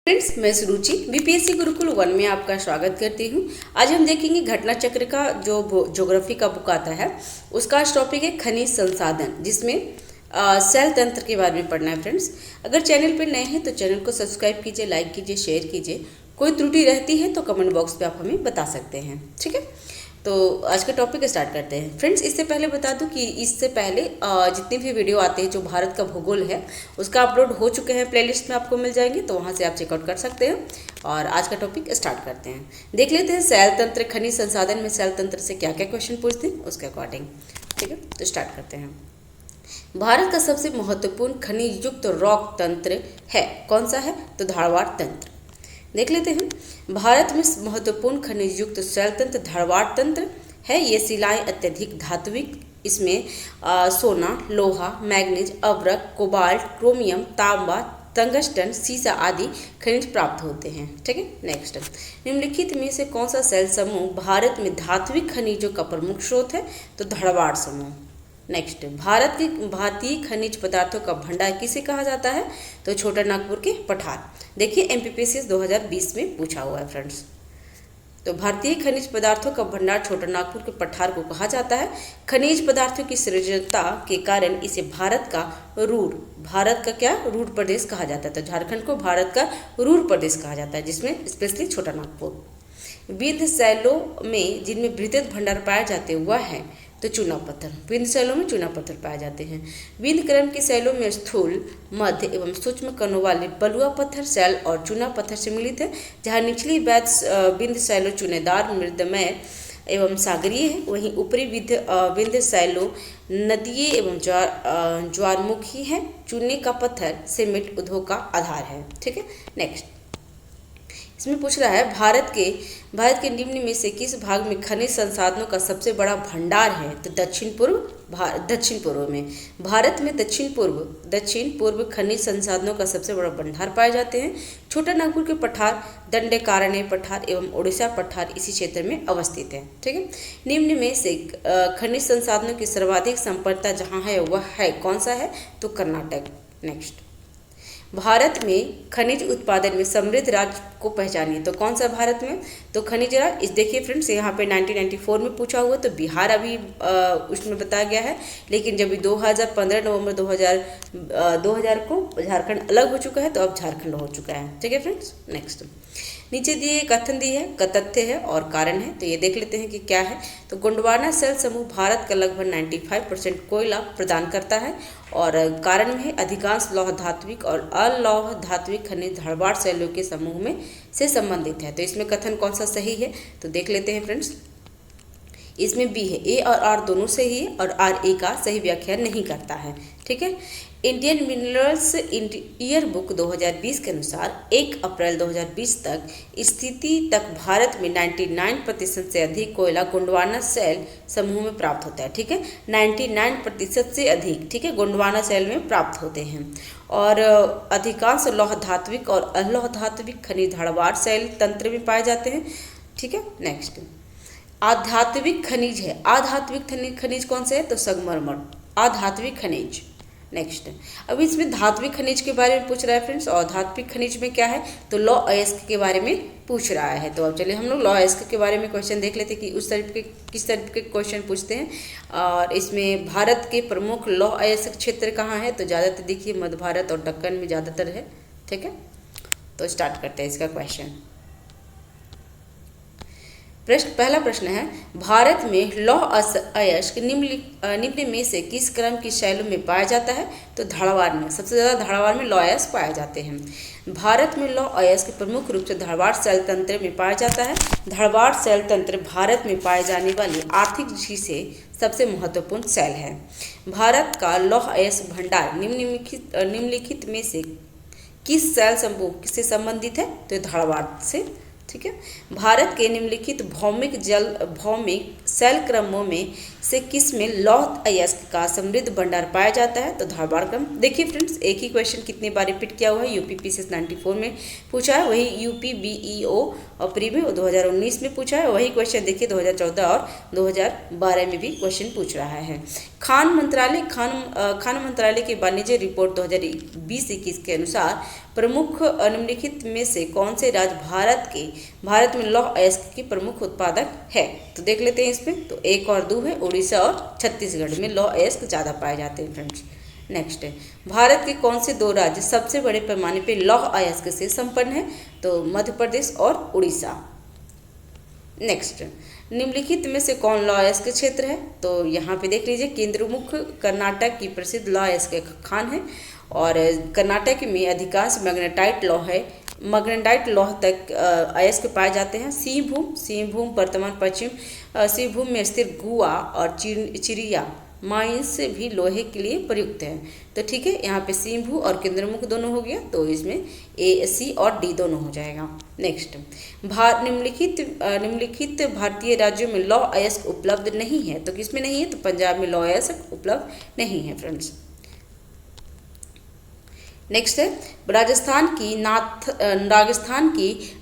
Friends, मैं सुरुचि BPSC Gurukul 1 में आपका स्वागत करती हूँ। आज हम देखेंगे घटना चक्र का जो ज्योग्राफी का बुक आता है उसका आज टॉपिक है खनिज संसाधन, जिसमें सेल तंत्र के बारे में पढ़ना है। फ्रेंड्स, अगर चैनल पर नए हैं तो चैनल को सब्सक्राइब कीजिए, लाइक कीजिए, शेयर कीजिए। कोई त्रुटि रहती है तो कमेंट बॉक्स पे आप हमें बता सकते हैं। ठीक है, तो आज का टॉपिक स्टार्ट करते हैं। फ्रेंड्स, इससे पहले बता दूं कि इससे पहले जितनी भी वीडियो आते हैं जो भारत का भूगोल है उसका अपलोड हो चुके हैं, प्लेलिस्ट में आपको मिल जाएंगे, तो वहां से आप चेकआउट कर सकते हैं। और आज का टॉपिक स्टार्ट करते हैं। देख लेते हैं सेल तंत्र, खनिज संसाधन में सेल तंत्र से क्या क्या क्वेश्चन पूछते हैं उसके अकॉर्डिंग। ठीक है, तो स्टार्ट करते हैं। भारत का सबसे महत्वपूर्ण खनिज युक्त रॉक तंत्र है, कौन सा है? तो धारवाड़ तंत्र। देख लेते हैं। भारत में महत्वपूर्ण खनिज युक्त सेल तंत्र धारवाड़ तंत्र है। ये शिलाएं अत्यधिक धात्विक, इसमें सोना, लोहा, मैग्नीज, अवरक, कोबाल्ट, क्रोमियम, तांबा, टंगस्टन, सीसा आदि खनिज प्राप्त होते हैं। ठीक है, नेक्स्ट, निम्नलिखित में से कौन सा सेल समूह भारत में धात्विक खनिजों का प्रमुख स्रोत है? तो धारवाड़ समूह। नेक्स्ट, भारतीय खनिज पदार्थों का भंडार किसे कहा जाता है? तो छोटा नागपुर के पठार। देखिए, एमपीपीएससी 2020 में पूछा हुआ है। फ्रेंड्स, तो भारतीय खनिज पदार्थों का भंडार छोटा नागपुर के पठार को कहा जाता है। खनिज पदार्थों की सृजनता के कारण इसे भारत का रूर प्रदेश कहा जाता है। तो झारखंड को भारत का रूर प्रदेश कहा जाता है, जिसमें स्पेशली छोटा नागपुर। विंध्य शैलों में जिनमें विद्युत भंडार पाए जाते वह है तो चूना पत्थर। विंध्य शैलों में चूना पत्थर पाए जाते हैं। विंध्य क्रम की शैलों में स्थूल, मध्य एवं सूक्ष्म कणों वाले बलुआ पत्थर शैल और चूना पत्थर से मिलित है। जहाँ निचली विंध्य शैलों चूनेदार, मृदमय एवं सागरीय है, वहीं ऊपरी विंध्य शैलों नदीय एवं ज्वारमुखी है। चूने का पत्थर सीमेंट उद्योग का आधार है। ठीक है, नेक्स्ट, इसमें पूछ रहा है भारत के निम्न में से किस भाग में खनिज संसाधनों का सबसे बड़ा भंडार है? तो दक्षिण पूर्व में। भारत में दक्षिण पूर्व खनिज संसाधनों का सबसे बड़ा भंडार पाए जाते हैं। छोटा नागपुर के पठार, दंडकारण्य पठार एवं ओडिशा पठार इसी क्षेत्र में अवस्थित है। ठीक है, निम्न में से खनिज संसाधनों की सर्वाधिक संपन्नता जहाँ है वह है, कौन सा है? तो कर्नाटक। नेक्स्ट, भारत में खनिज उत्पादन में समृद्ध राज्य को पहचानिए, तो कौन सा भारत में? तो खनिज राज्य। इस देखिए फ्रेंड्स, यहाँ पे 1994 में पूछा हुआ, तो बिहार अभी उसमें बताया गया है, लेकिन जब 2015 नवंबर 2000 को झारखंड अलग हो चुका है, तो अब झारखंड हो चुका है। ठीक है फ्रेंड्स, नेक्स्ट, नीचे दिए कथन दिए है, तथ्य है और कारण है, तो ये देख लेते हैं कि क्या है। तो गोंडवाना सेल समूह भारत का लगभग 95% कोयला प्रदान करता है, और कारण में है अधिकांश लौह धात्विक और अलौह धात्विक खनिज धारवाड़ सेलों के समूह में से संबंधित है। तो इसमें कथन कौन सा सही है? तो देख लेते हैं फ्रेंड्स, इसमें बी है। ए और आर दोनों सही है, और आर ए का सही व्याख्या नहीं करता है। ठीक है, इंडियन मिनरल्स ईयर बुक 2020 के अनुसार 1 अप्रैल 2020 तक स्थिति तक भारत में 99% से अधिक कोयला गोंडवाना सेल समूह में प्राप्त होता है। ठीक है, 99% से अधिक, ठीक है, गोंडवाना सेल में प्राप्त होते हैं। और अधिकांश लौह धात्विक और अलौह धात्विक खनिज धारवाड़ सेल तंत्र में पाए जाते हैं। ठीक है, नेक्स्ट, आधात्विक खनिज है। आधात्विक खनिज कौन से है? तो संगमरमर, आधात्विक खनिज। नेक्स्ट, अब इसमें धात्विक खनिज के बारे में पूछ रहा है फ्रेंड्स, और धात्विक खनिज में क्या है? तो लौह अयस्क के बारे में पूछ रहा है। तो अब चलिए हम लोग लौह अयस्क के बारे में क्वेश्चन देख लेते हैं कि किस तरह के क्वेश्चन पूछते हैं। और इसमें भारत के प्रमुख लौह अयस्क क्षेत्र कहाँ है? तो ज़्यादातर देखिए मध्य भारत और दक्कन में ज़्यादातर है। ठीक है, तो स्टार्ट करते हैं इसका क्वेश्चन। पहला प्रश्न है, भारत में लौह अयस्क निम्न में से किस क्रम की शैलों में पाया जाता है? तो धारवाड़ में। सबसे ज़्यादा धारवाड़ में लौह अयस्क पाए जाते हैं। भारत में लौह अयस्क प्रमुख रूप से धारवाड़ सेल तंत्र में पाया जाता है। धारवाड़ सेल तंत्र भारत में पाए जाने वाली आर्थिक दृष्टि से सबसे महत्वपूर्ण सेल है। भारत का लौह अयस्क भंडार निम्नलिखित में से किस सेल समूह से संबंधित है? तो धारवाड़ से ठीक है। भारत के निम्नलिखित भौमिक शैल क्रमों में से किस में लौह अयस्क का समृद्ध भंडार पाया जाता है? तो धारवाड़ क्रम। देखिए फ्रेंड्स, एक ही क्वेश्चन कितनी बार रिपीट किया हुआ है। यूपी पीसीएस 94 में पूछा है, वही यूपी बीईओ और प्री में 2019 में पूछा है, वही क्वेश्चन देखिए 2014 और 2012 में भी क्वेश्चन पूछ रहा है। खान मंत्रालय की वाणिज्य रिपोर्ट 2020-21 के अनुसार प्रमुख निम्नलिखित में से कौन से राज्य भारत में लौह अयस्क की प्रमुख उत्पादक है? तो देख लेते हैं इसमें। तो 1 और 2 है, उड़ीसा और छत्तीसगढ़ में लौह अयस्क ज़्यादा पाए जाते हैं फ्रेंड्स। नेक्स्ट है, भारत के कौन से 2 राज्य सबसे बड़े पैमाने पे लौह अयस्क से संपन्न है? तो मध्य प्रदेश और उड़ीसा। नेक्स्ट, निम्नलिखित में से कौन लौह अयस्क क्षेत्र है? तो यहाँ पे देख लीजिए, केंद्रमुख कर्नाटक की प्रसिद्ध लौह अयस्क खान है और कर्नाटक में अधिकांश मैग्नेटाइट लौह तक अयस्क पाए जाते हैं। सिंहभूम वर्तमान पश्चिम सिंहभूम में स्थित गुआ और चिरिया माइंस भी लोहे के लिए प्रयुक्त है। तो ठीक है, यहाँ पे सिंहभू और केंद्रमुख दोनों हो गया, तो इसमें ए, सी और डी दोनों हो जाएगा। नेक्स्ट, निम्नलिखित भारतीय राज्यों में लौह अयस्क उपलब्ध नहीं है। तो किसमें नहीं है? तो पंजाब में लौह अयस्क उपलब्ध नहीं है फ्रेंड्स। नेक्स्ट है, राजस्थान की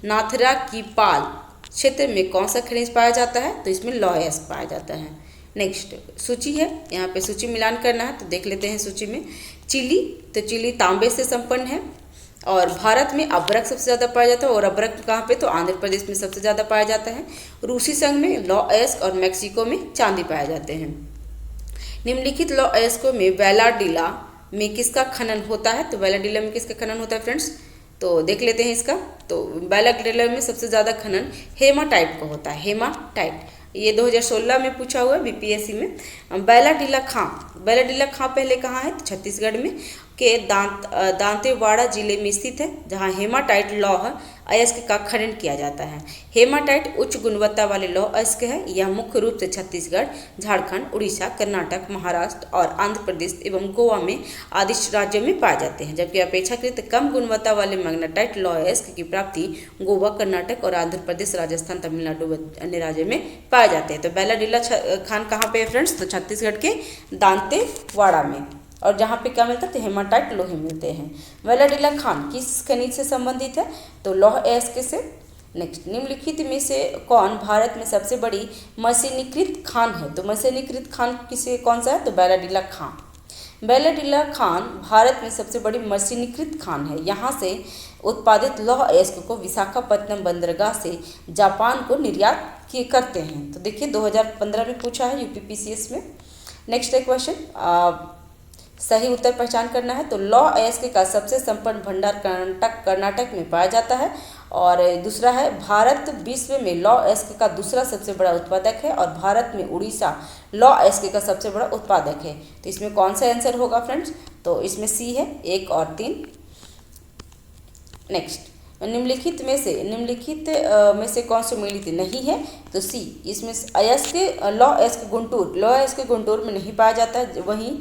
नाथरा की पाल क्षेत्र में कौन सा खनिज पाया जाता है? तो इसमें लौह अयस्क पाया जाता है। नेक्स्ट सूची है, यहाँ पे सूची मिलान करना है, तो देख लेते हैं सूची में। चिली तांबे से संपन्न है और भारत में अभ्रक सबसे ज़्यादा पाया जाता है। और अभ्रक कहाँ पे? तो आंध्र प्रदेश में सबसे ज़्यादा पाया जाता है। रूसी संघ में लौह अयस्क और मैक्सिको में चांदी पाए जाते हैं। निम्नलिखित लौह अयस्कों में वेलाडिला में किसका खनन होता है? तो वेलाडिला में किसका खनन होता है फ्रेंड्स? तो देख लेते हैं इसका। तो वेलाडिला में सबसे ज़्यादा खनन हेमाटाइट को होता है। हेमाटाइट ये 2016 में पूछा हुआ है बीपीएससी में। बेलाडीला खां पहले कहाँ है? तो छत्तीसगढ़ में के दांतेवाड़ा जिले में स्थित है, जहाँ हेमाटाइट लौह अयस्क का खनन किया जाता है। हेमाटाइट उच्च गुणवत्ता वाले लौह अयस्क है। यह मुख्य रूप से छत्तीसगढ़, झारखंड, उड़ीसा, कर्नाटक, महाराष्ट्र और आंध्र प्रदेश एवं गोवा में आदि राज्यों में पाए जाते हैं, जबकि अपेक्षाकृत कम गुणवत्ता वाले मैग्नेटाइट लौह अयस्क की प्राप्ति गोवा, कर्नाटक और आंध्र प्रदेश, राजस्थान, तमिलनाडु अन्य राज्यों में पाए जाते हैं। तो बेलाडीला खान कहाँ पे है फ्रेंड्स? तो छत्तीसगढ़ के दांतेवाड़ा में। और जहाँ पे क्या मिलता है? तो हेमाटाइट लोहे मिलते हैं। वेलाडिला खान किस खनिज से संबंधित है? तो लौह अयस्क से। नेक्स्ट, निम्नलिखित में से कौन भारत में सबसे बड़ी मशीनीकृत खान है? तो मशीनीकृत खान कौन सा है? तो बेलाडिला खान भारत में सबसे बड़ी मशीनीकृत खान है। यहाँ से उत्पादित लौह अयस्क को विशाखापट्टनम बंदरगाह से जापान को निर्यात करते हैं। तो देखिए 2015 में पूछा है यूपी पीसीएस में। नेक्स्ट है क्वेश्चन, सही उत्तर पहचान करना है। तो लौह अयस्क का सबसे संपन्न भंडार कर्नाटक में पाया जाता है। और दूसरा है, भारत विश्व में लौह अयस्क का दूसरा सबसे बड़ा उत्पादक है और भारत में उड़ीसा लौह अयस्क का सबसे बड़ा उत्पादक है। तो इसमें कौन सा आंसर होगा फ्रेंड्स? तो इसमें सी है, 1 और 3। नेक्स्ट, निम्नलिखित में से कौन सम्मिलित नहीं है? तो सी, इसमें लौह अयस्क गुंटूर में नहीं पाया जाता है। वहीं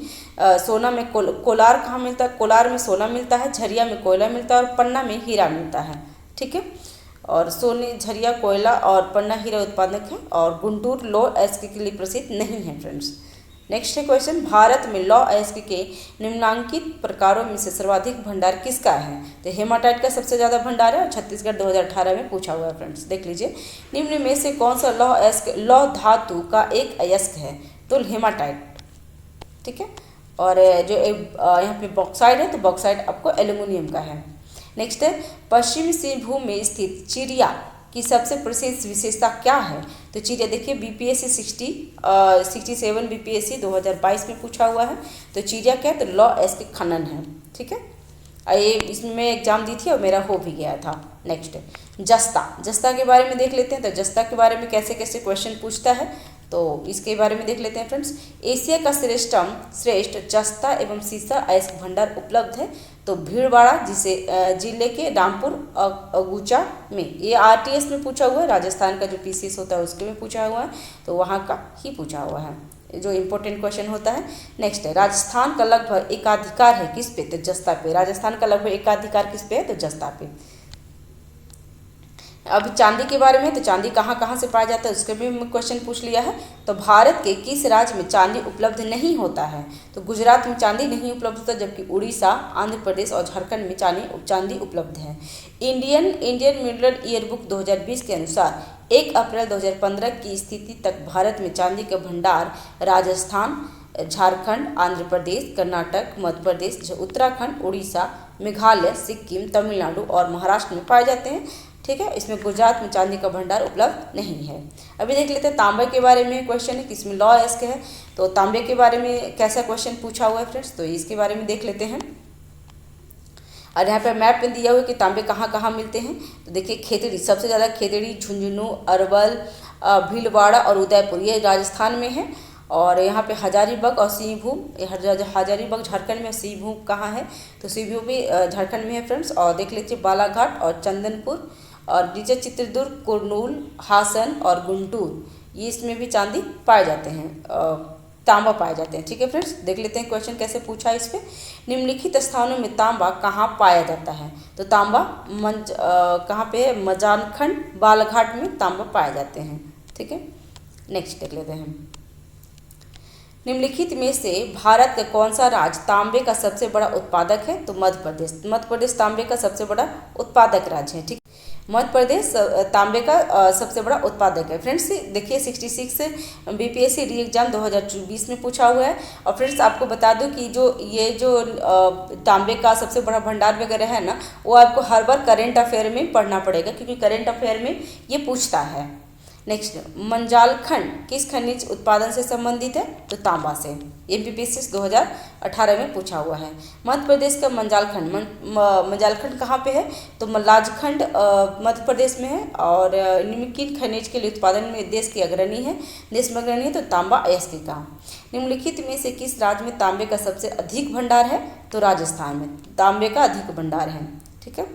सोना में कोलार कहाँ मिलता है? कोलार में सोना मिलता है, झरिया में कोयला मिलता है और पन्ना में हीरा मिलता है। ठीक है, और सोने, झरिया, कोयला और पन्ना हीरा उत्पादक है और गुंटूर लौह अयस्क के लिए प्रसिद्ध नहीं है फ्रेंड्स। नेक्स्ट है क्वेश्चन, भारत में लौह अयस्क के निम्नांकित प्रकारों में से सर्वाधिक भंडार किसका है? तो हेमाटाइट का सबसे ज़्यादा भंडार है और छत्तीसगढ़ 2018 में पूछा हुआ है फ्रेंड्स। देख लीजिए, निम्न में से कौन सा लौह धातु का एक अयस्क है? तो हेमाटाइट। ठीक है, और जो यहाँ पे बॉक्साइड है, तो बॉक्साइड आपको एल्यूमिनियम का है। नेक्स्ट है, पश्चिम सिंहभूम में स्थित चिरिया की सबसे प्रसिद्ध विशेषता क्या है? तो चिरिया देखिए बीपीएससी 67 बीपीएससी 2022 में पूछा हुआ है। तो चिरिया क्या है? तो लौह अयस्क खनन है। ठीक है, ये इसमें मैं एग्जाम दी थी और मेरा हो भी गया था। नेक्स्ट, जस्ता के बारे में देख लेते हैं। तो जस्ता के बारे में कैसे कैसे क्वेश्चन पूछता है, तो इसके बारे में देख लेते हैं फ्रेंड्स। एशिया का श्रेष्ठ जस्ता एवं सीसा अयस्क भंडार उपलब्ध है। तो भीलवाड़ा जिले के रामपुर अगुचा में, ये आरटीएस में पूछा हुआ है। राजस्थान का जो पीसीएस होता है उसके में पूछा हुआ है, तो वहाँ का ही पूछा हुआ है, जो इम्पोर्टेंट क्वेश्चन होता है। नेक्स्ट है, राजस्थान का लगभग एकाधिकार है किस पे? तो जस्ता पे। राजस्थान का लगभग एकाधिकार किस पे है? तो जस्ता पे। अब चांदी के बारे में, तो चांदी कहाँ कहाँ से पाया जाता है उसके भी क्वेश्चन पूछ लिया है। तो भारत के किस राज्य में चांदी उपलब्ध नहीं होता है? तो गुजरात में चांदी नहीं उपलब्ध होता, जबकि उड़ीसा, आंध्र प्रदेश और झारखंड में चांदी उपलब्ध है। इंडियन मिनरल ईयर बुक 2020 के अनुसार 1 अप्रैल 2015 की स्थिति तक भारत में चांदी का भंडार राजस्थान, झारखंड, आंध्र प्रदेश, कर्नाटक, मध्य प्रदेश, उत्तराखंड, उड़ीसा, मेघालय, सिक्किम, तमिलनाडु और महाराष्ट्र में पाए जाते हैं। ठीक है, इसमें गुजरात में चांदी का भंडार उपलब्ध नहीं है। अभी देख लेते हैं तांबे के बारे में क्वेश्चन है, किसमें लॉ एस्क है। तो तांबे के बारे में कैसा क्वेश्चन पूछा हुआ है फ्रेंड्स, तो इसके बारे में देख लेते हैं। और यहाँ पे मैप में दिया हुआ है कि तांबे कहाँ कहाँ मिलते हैं। तो देखिए खेतड़ी, सबसे ज़्यादा खेतड़ी, झुंझुनू, अरवल, भीलवाड़ा और उदयपुर ये राजस्थान में है। और यहाँ पे हजारीबाग और सिंहभूम, हजारीबाग झारखंड में, सिंहभूम कहाँ है? तो सिंहभूम भी झारखंड में है फ्रेंड्स। और देख लीजिए बालाघाट और चंदनपुर और नीचे चित्रदुर्ग, कुरनूल, हासन और गुंटूर, ये इसमें भी चांदी पाए जाते हैं, तांबा पाए जाते हैं। ठीक है फ्रेंड्स, देख लेते हैं क्वेश्चन कैसे पूछा है इस पर। निम्नलिखित स्थानों में तांबा कहाँ पाया जाता है? तो तांबा कहाँ पे है? मजानखंड, बालाघाट में तांबा पाए जाते हैं। ठीक है, नेक्स्ट देख लेते हैं। निम्नलिखित में से भारत का कौन सा राज्य तांबे का सबसे बड़ा उत्पादक है? तो मध्य प्रदेश। मध्य प्रदेश तांबे का सबसे बड़ा उत्पादक राज्य है। ठीक, मध्य प्रदेश तांबे का सबसे बड़ा उत्पादक है। फ्रेंड्स देखिए 66 बीपीएससी री एग्जाम 2020 में पूछा हुआ है। और फ्रेंड्स आपको बता दूं कि जो तांबे का सबसे बड़ा भंडार वगैरह है ना, वो आपको हर बार करेंट अफेयर में पढ़ना पड़ेगा, क्योंकि करेंट अफेयर में ये पूछता है। नेक्स्ट, मंजालखंड किस खनिज उत्पादन से संबंधित है? तो तांबा से। एमपीपीएससी 2018 में पूछा हुआ है। मध्य प्रदेश का मंजालखंड कहाँ पे है? तो मल्लाजखंड मध्य प्रदेश में है। और निम्नलिखित खनिज के लिए उत्पादन में देश में अग्रणी है, तो तांबा अयस्क का। निम्नलिखित में से किस राज्य में तांबे का सबसे अधिक भंडार है? तो राजस्थान में तांबे का अधिक भंडार है। ठीक है,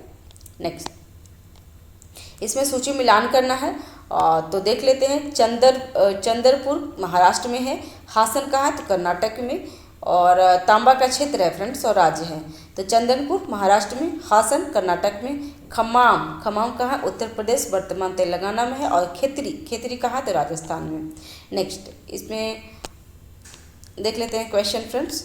नेक्स्ट इसमें सूची मिलान करना है। तो देख लेते हैं। चंदरपुर महाराष्ट्र में है। हासन कहाँ है? तो कर्नाटक में। और तांबा का क्षेत्र है फ्रेंड्स और राज्य है। तो चंदनपुर महाराष्ट्र में, हासन कर्नाटक में, खम्माम कहाँ है? उत्तर प्रदेश, वर्तमान तेलंगाना में है। और खेतरी कहाँ है? तो राजस्थान में। नेक्स्ट इसमें देख लेते हैं क्वेश्चन फ्रेंड्स।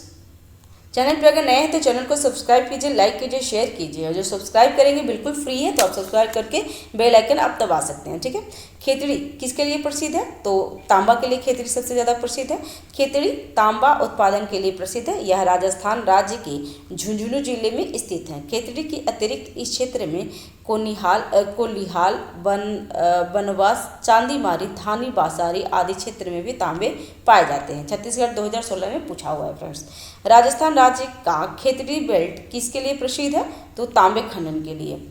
चैनल पर अगर नए हैं तो चैनल को सब्सक्राइब कीजिए, लाइक कीजिए, शेयर कीजिए। और जो सब्सक्राइब करेंगे बिल्कुल फ्री है, तो आप सब्सक्राइब करके बेल आइकन आप दबा सकते हैं। ठीक है, खेतड़ी किसके लिए प्रसिद्ध है? तो तांबा के लिए खेतड़ी सबसे ज़्यादा प्रसिद्ध है। खेतड़ी तांबा उत्पादन के लिए प्रसिद्ध है। यह राजस्थान राज्य के झुंझुनू जिले में स्थित है। खेतड़ी के अतिरिक्त इस क्षेत्र में कोलिहाल, बनवास, चांदीमारी, धानी, बासारी आदि क्षेत्र में भी तांबे पाए जाते हैं। छत्तीसगढ़ 2016 में पूछा हुआ है फ्रेंड्स। राजस्थान राज्य का खेतड़ी बेल्ट किसके लिए प्रसिद्ध है? तो तांबे खनन के लिए।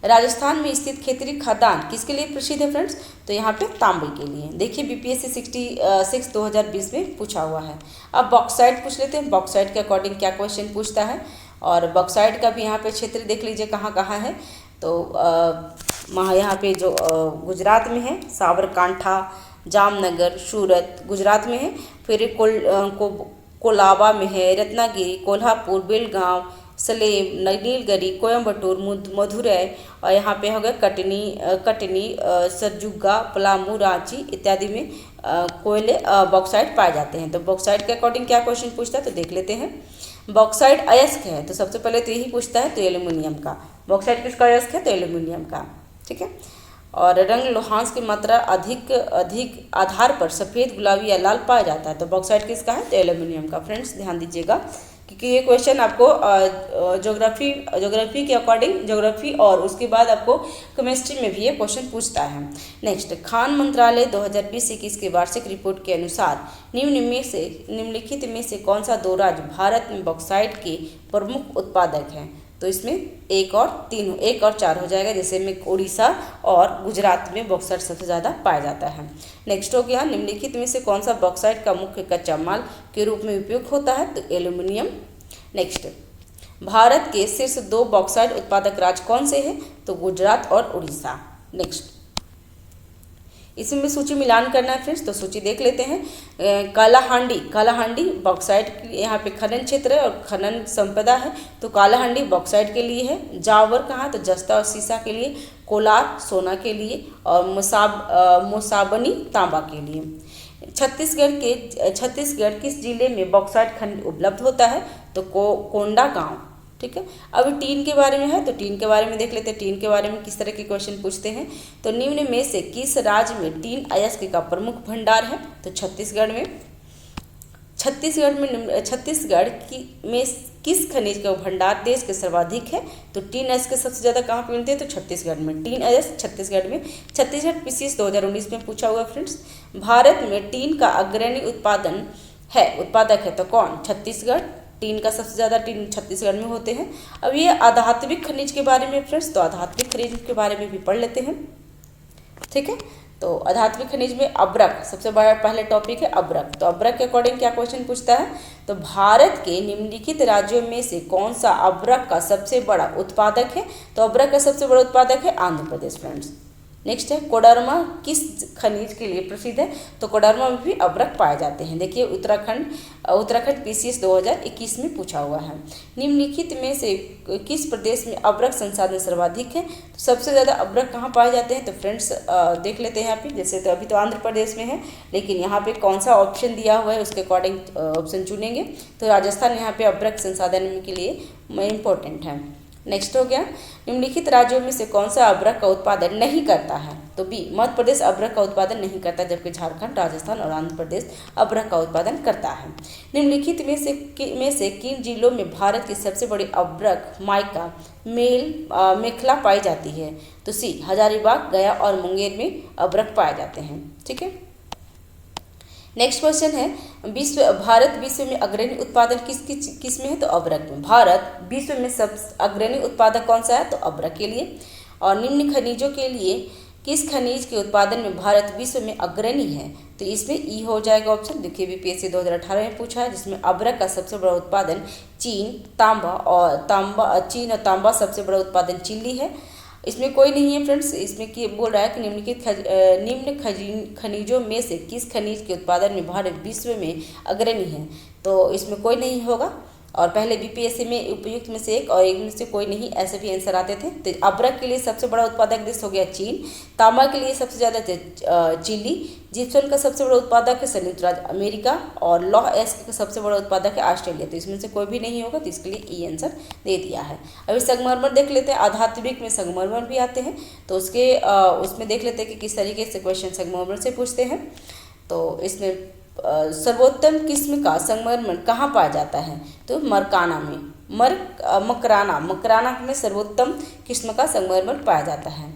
राजस्थान में स्थित खेतड़ी खदान किसके लिए प्रसिद्ध है फ्रेंड्स? तो यहाँ पे तांबे के लिए। देखिए बीपीएससी 66 2020 में पूछा हुआ है। अब बॉक्साइट पूछ लेते हैं। बॉक्साइट के अकॉर्डिंग क्या क्वेश्चन पूछता है। और बॉक्साइट का भी यहाँ पे क्षेत्र देख लीजिए कहाँ कहाँ है। तो यहाँ पे जो गुजरात में है, साबरकांठा, जामनगर, सूरत गुजरात में है। फिर कोलाबा में है, रत्नागिरी, कोल्हापुर, बेलगांव, सलेम, नीलगिरी, कोयम्बटूर, मधुरै, और यहाँ पे हो गया कटनी, सरजुगा, पलामू, रांची इत्यादि में कोयले बॉक्साइट पाए जाते हैं। तो बॉक्साइट के अकॉर्डिंग क्या क्वेश्चन पूछता है तो देख लेते हैं। बॉक्साइट अयस्क है, तो सबसे पहले तो यही पूछता है, तो एल्यूमिनियम का। बॉक्साइट किसका अयस्क है? तो एल्यूमिनियम का। ठीक है, और रंग लोहांश की मात्रा अधिक आधार पर सफ़ेद, गुलाबी या लाल पाया जाता है। तो बॉक्साइट किसका है? तो एल्यूमिनियम का। फ्रेंड्स ध्यान दीजिएगा, क्योंकि ये क्वेश्चन आपको ज्योग्राफी के अकॉर्डिंग, ज्योग्राफी और उसके बाद आपको केमिस्ट्री में भी ये क्वेश्चन पूछता है। नेक्स्ट, खान मंत्रालय 2020-21 की वार्षिक रिपोर्ट के अनुसार निम्नलिखित में से कौन सा 2 राज्य भारत में बॉक्साइट के प्रमुख उत्पादक हैं? तो इसमें 1 और 4 हो जाएगा, जैसे में उड़ीसा और गुजरात में बॉक्साइट सबसे ज़्यादा पाया जाता है। नेक्स्ट हो गया, निम्नलिखित में से कौन सा बॉक्साइट का मुख्य कच्चा माल के रूप में उपयोग होता है? तो एल्यूमिनियम। नेक्स्ट, भारत के शीर्ष 2 बॉक्साइट उत्पादक राज्य कौन से हैं? तो गुजरात और उड़ीसा। नेक्स्ट, इसमें भी सूची मिलान करना है फ्रेंड्स, तो सूची देख लेते हैं। कालाहांडी बॉक्साइट यहाँ पे खनन क्षेत्र है और खनन संपदा है, तो कालाहांडी बॉक्साइट के लिए है। जावर कहाँ, तो जस्ता और सीसा के लिए। कोलार सोना के लिए और मुसाबनी तांबा के लिए। छत्तीसगढ़ किस जिले में बॉक्साइट खनिज उपलब्ध होता है, तो कोंडा गांव। ठीक है, अभी टीन के बारे में है, तो टीन के बारे में देख लेते हैं। टीन के बारे में किस तरह के क्वेश्चन पूछते हैं, तो निम्न में से किस राज्य में टीन अयस्क का प्रमुख भंडार है, तो छत्तीसगढ़ में किस खनिज का भंडार देश के सर्वाधिक है, तो टीन अयस्क सबसे ज़्यादा कहाँ पे मिलते हैं, तो छत्तीसगढ़ में। टीन अयस्क छत्तीसगढ़ में। छत्तीसगढ़ पीसीएस 2019 में पूछा हुआ फ्रेंड्स। भारत में टीन का अग्रणी उत्पादक है तो कौन, छत्तीसगढ़। टीन का सबसे ज़्यादा टीन छत्तीसगढ़ में होते हैं। अब ये आधात्विक खनिज के बारे में फ्रेंड्स, तो आधात्विक खनिज के बारे में भी पढ़ लेते हैं। ठीक है, तो आधात्विक खनिज में अब्रक सबसे बड़ा पहले टॉपिक है, अब्रक। तो अब्रक के अकॉर्डिंग क्या क्वेश्चन पूछता है, तो भारत के निम्नलिखित राज्यों में से कौन सा अब्रक का सबसे बड़ा उत्पादक है, तो अब्रक का सबसे बड़ा उत्पादक है आंध्र प्रदेश फ्रेंड्स। नेक्स्ट है कोडरमा किस खनिज के लिए प्रसिद्ध है, तो कोडरमा में भी अब्रक पाए जाते हैं। देखिए उत्तराखंड पीसीएस 2021 में पूछा हुआ है। निम्नलिखित में से किस प्रदेश में अब्रक संसाधन सर्वाधिक है, तो सबसे ज़्यादा अब्रक कहाँ पाए जाते हैं, तो फ्रेंड्स देख लेते हैं यहाँ पे। जैसे तो अभी तो आंध्र प्रदेश में है, लेकिन यहाँ पे कौन सा ऑप्शन दिया हुआ है उसके अकॉर्डिंग ऑप्शन चुनेंगे, तो राजस्थान यहाँ पे अब्रक संसाधन के लिए इम्पोर्टेंट है। नेक्स्ट हो गया, निम्नलिखित राज्यों में से कौन सा अब्रक का उत्पादन नहीं करता है, तो बी मध्य प्रदेश अब्रक का उत्पादन नहीं करता, जबकि झारखंड, राजस्थान और आंध्र प्रदेश अब्रक का उत्पादन करता है। निम्नलिखित में से किन जिलों में भारत की सबसे बड़ी अब्रक माइका मेखला पाई जाती है, तो सी हजारीबाग, गया और मुंगेर में अब्रक पाए जाते हैं। ठीक है, नेक्स्ट क्वेश्चन है, भारत विश्व में अग्रणी उत्पादन किस में है, तो अब्रक में। भारत विश्व में सब अग्रणी उत्पादक कौन सा है, तो अब्रक के लिए। और निम्न खनिजों के लिए किस खनिज के उत्पादन में भारत विश्व में अग्रणी है, तो इसमें ई हो जाएगा ऑप्शन। देखिए बीपीएससी 2018 में पूछा है, जिसमें अब्रक का सबसे बड़ा उत्पादन चीन और तांबा सबसे बड़ा उत्पादन चिली है। इसमें कोई नहीं है फ्रेंड्स, इसमें कि बोल रहा है कि निम्न खनिजों में से किस खनिज के उत्पादन में भारत विश्व में अग्रणी है, तो इसमें कोई नहीं होगा। और पहले बीपीएससी में उपयुक्त में से एक और एक में से कोई नहीं, ऐसे भी आंसर आते थे। तो अब्रक के लिए सबसे बड़ा उत्पादक देश हो गया चीन, तांबा के लिए सबसे ज़्यादा चिली, जिप्सम का सबसे बड़ा उत्पादक है संयुक्त राज्य अमेरिका और लौह अयस्क का सबसे बड़ा उत्पादक है ऑस्ट्रेलिया। तो इसमें से कोई भी नहीं होगा, तो इसके लिए ई आंसर दे दिया है। अभी संगमरमर देख लेते हैं, आधात्विक में संगमरमर भी आते हैं, तो उसमें देख लेते हैं कि किस तरीके से क्वेश्चन संगमरमर से पूछते हैं। तो इसमें सर्वोत्तम किस्म का संगमरमर कहाँ पाया जाता है, तो मरकाना में। मकराना में सर्वोत्तम किस्म का संगमरमर पाया जाता है।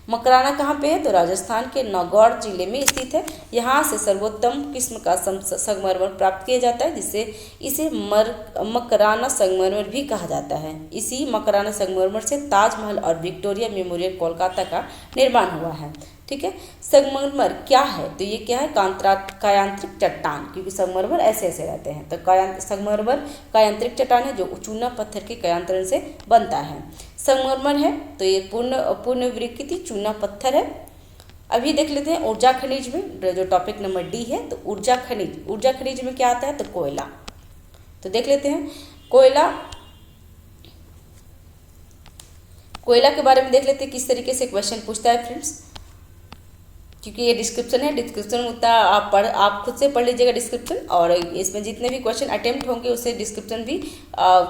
मकराना कहाँ पे है, तो राजस्थान के नागौर जिले में स्थित है। यहाँ से सर्वोत्तम किस्म का संगमरमर प्राप्त किया जाता है, जिससे इसे मकराना संगमरमर भी कहा जाता है। इसी मकराना संगमरमर से ताजमहल और विक्टोरिया मेमोरियल कोलकाता का निर्माण हुआ है। ठीक है, संगमरमर क्या है, तो ये क्या है, कायांत्रिक चट्टान, क्योंकि संगमरमर ऐसे ऐसे रहते हैं। तो संगमरमर कायांत्रिक चट्टान है जो चूना पत्थर के कायांतरण से बनता है। संगमरमर है तो ये पूर्ण विकृति चूना पत्थर है। अभी देख लेते हैं ऊर्जा खनिज में, जो टॉपिक नंबर डी है, तो ऊर्जा खनिज में क्या आता है, तो कोयला। तो देख लेते हैं कोयला के बारे में देख लेते हैं किस तरीके से क्वेश्चन पूछता है फ्रेंड्स, क्योंकि ये डिस्क्रिप्शन है, डिस्क्रिप्शन उतना आप खुद से पढ़ लीजिएगा डिस्क्रिप्शन, और इसमें जितने भी क्वेश्चन अटेम्प्ट होंगे उससे डिस्क्रिप्शन भी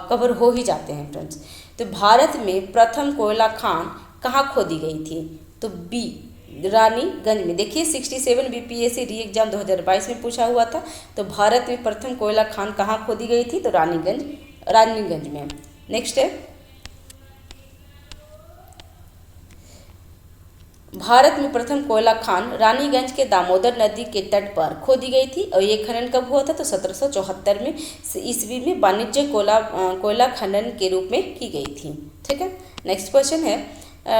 कवर हो ही जाते हैं फ्रेंड्स। तो भारत में प्रथम कोयला खान कहाँ खोदी गई थी, तो बी रानीगंज में। देखिए 67 बीपीएससी री एग्जाम 2022 में पूछा हुआ था। तो भारत में प्रथम कोयला खान कहाँ खोदी गई थी, तो रानीगंज में। नेक्स्ट है, भारत में प्रथम कोयला खान रानीगंज के दामोदर नदी के तट पर खोदी गई थी, और ये खनन कब हुआ था, तो 1774 में ईस्वी में वाणिज्य कोयला खनन के रूप में की गई थी। ठीक है, नेक्स्ट क्वेश्चन है,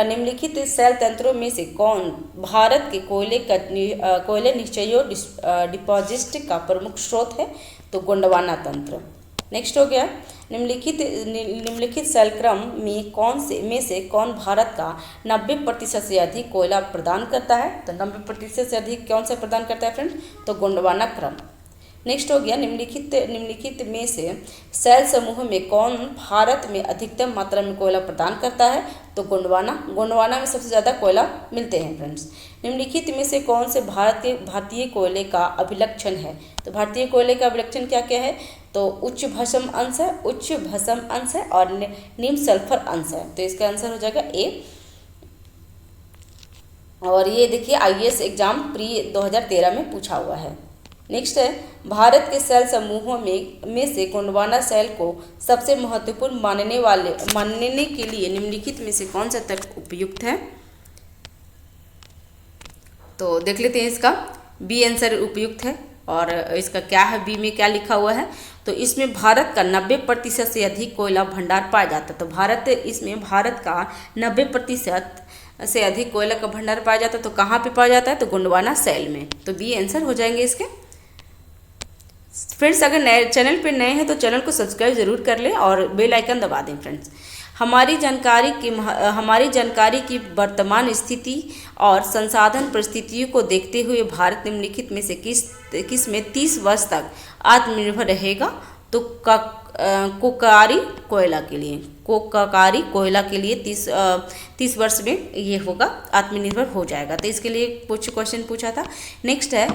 निम्नलिखित शैल तंत्रों में से कौन भारत के कोयले निश्चयों डिपॉजिट का प्रमुख स्रोत है, तो गोंडवाना तंत्र। नेक्स्ट हो गया निम्नलिखित सेलक्रम में से कौन भारत का 90% से अधिक कोयला प्रदान करता है। तो 90% से अधिक कौन सा प्रदान करता है फ्रेंड्स, तो गोंडवाना क्रम। नेक्स्ट हो गया निम्नलिखित में से सेल समूह में कौन भारत में अधिकतम मात्रा में कोयला प्रदान करता है। तो गोंडवाना में सबसे ज़्यादा कोयला मिलते हैं फ्रेंड्स। निम्नलिखित में से कौन से भारतीय कोयले का अभिलक्षण है। तो भारतीय कोयले का अभिलक्षण क्या क्या है, तो उच्च भस्म अंश है और निम्न सल्फर अंश है। तो इसका आंसर हो जाएगा ए। और ये देखिए IAS एग्जाम प्री 2013 में पूछा हुआ है। नेक्स्ट है भारत के सेल समूहों में से गोंडवाना सेल को सबसे महत्वपूर्ण मानने के लिए निम्नलिखित में से कौन सा तर्क उपयुक्त है। तो देख लेते हैं, इसका बी आंसर उपयुक्त है। और इसका क्या है, बी में क्या लिखा हुआ है, तो इसमें भारत का 90% से अधिक कोयला भंडार पाया जाता है। तो भारत का 90% से अधिक कोयला का भंडार पाया जाता है। तो कहाँ पे पाया जाता है, तो गोंडवाना सेल में। तो बी आंसर हो जाएंगे इसके। फ्रेंड्स अगर नए चैनल पे नए हैं तो चैनल को सब्सक्राइब जरूर कर लें और बेल आइकन दबा दें फ्रेंड्स। हमारी जानकारी की वर्तमान स्थिति और संसाधन परिस्थितियों को देखते हुए भारत निम्नलिखित में से किस में 30 वर्ष तक आत्मनिर्भर रहेगा। तो कोकारी कोयला के लिए 30 वर्ष में ये होगा, आत्मनिर्भर हो जाएगा। तो इसके लिए कुछ क्वेश्चन पूछा था। नेक्स्ट है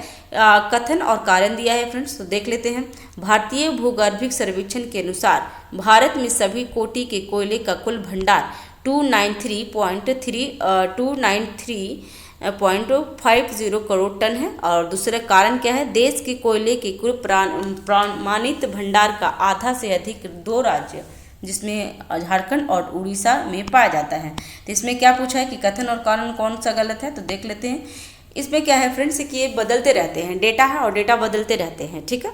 कथन और कारण दिया है फ्रेंड्स, तो देख लेते हैं। भारतीय भूगर्भिक सर्वेक्षण के अनुसार भारत में सभी कोटि के कोयले का कुल भंडार 293.50 करोड़ टन है। और दूसरा कारण क्या है, देश के कोयले के कुल प्रमाणित भंडार का आधा से अधिक 2 राज्य जिसमें झारखंड और उड़ीसा में पाया जाता है। तो इसमें क्या पूछा है कि कथन और कारण कौन सा गलत है। तो देख लेते हैं, इसमें क्या है फ्रेंड्स कि ये बदलते रहते हैं, डेटा है और डेटा बदलते रहते हैं, ठीक है।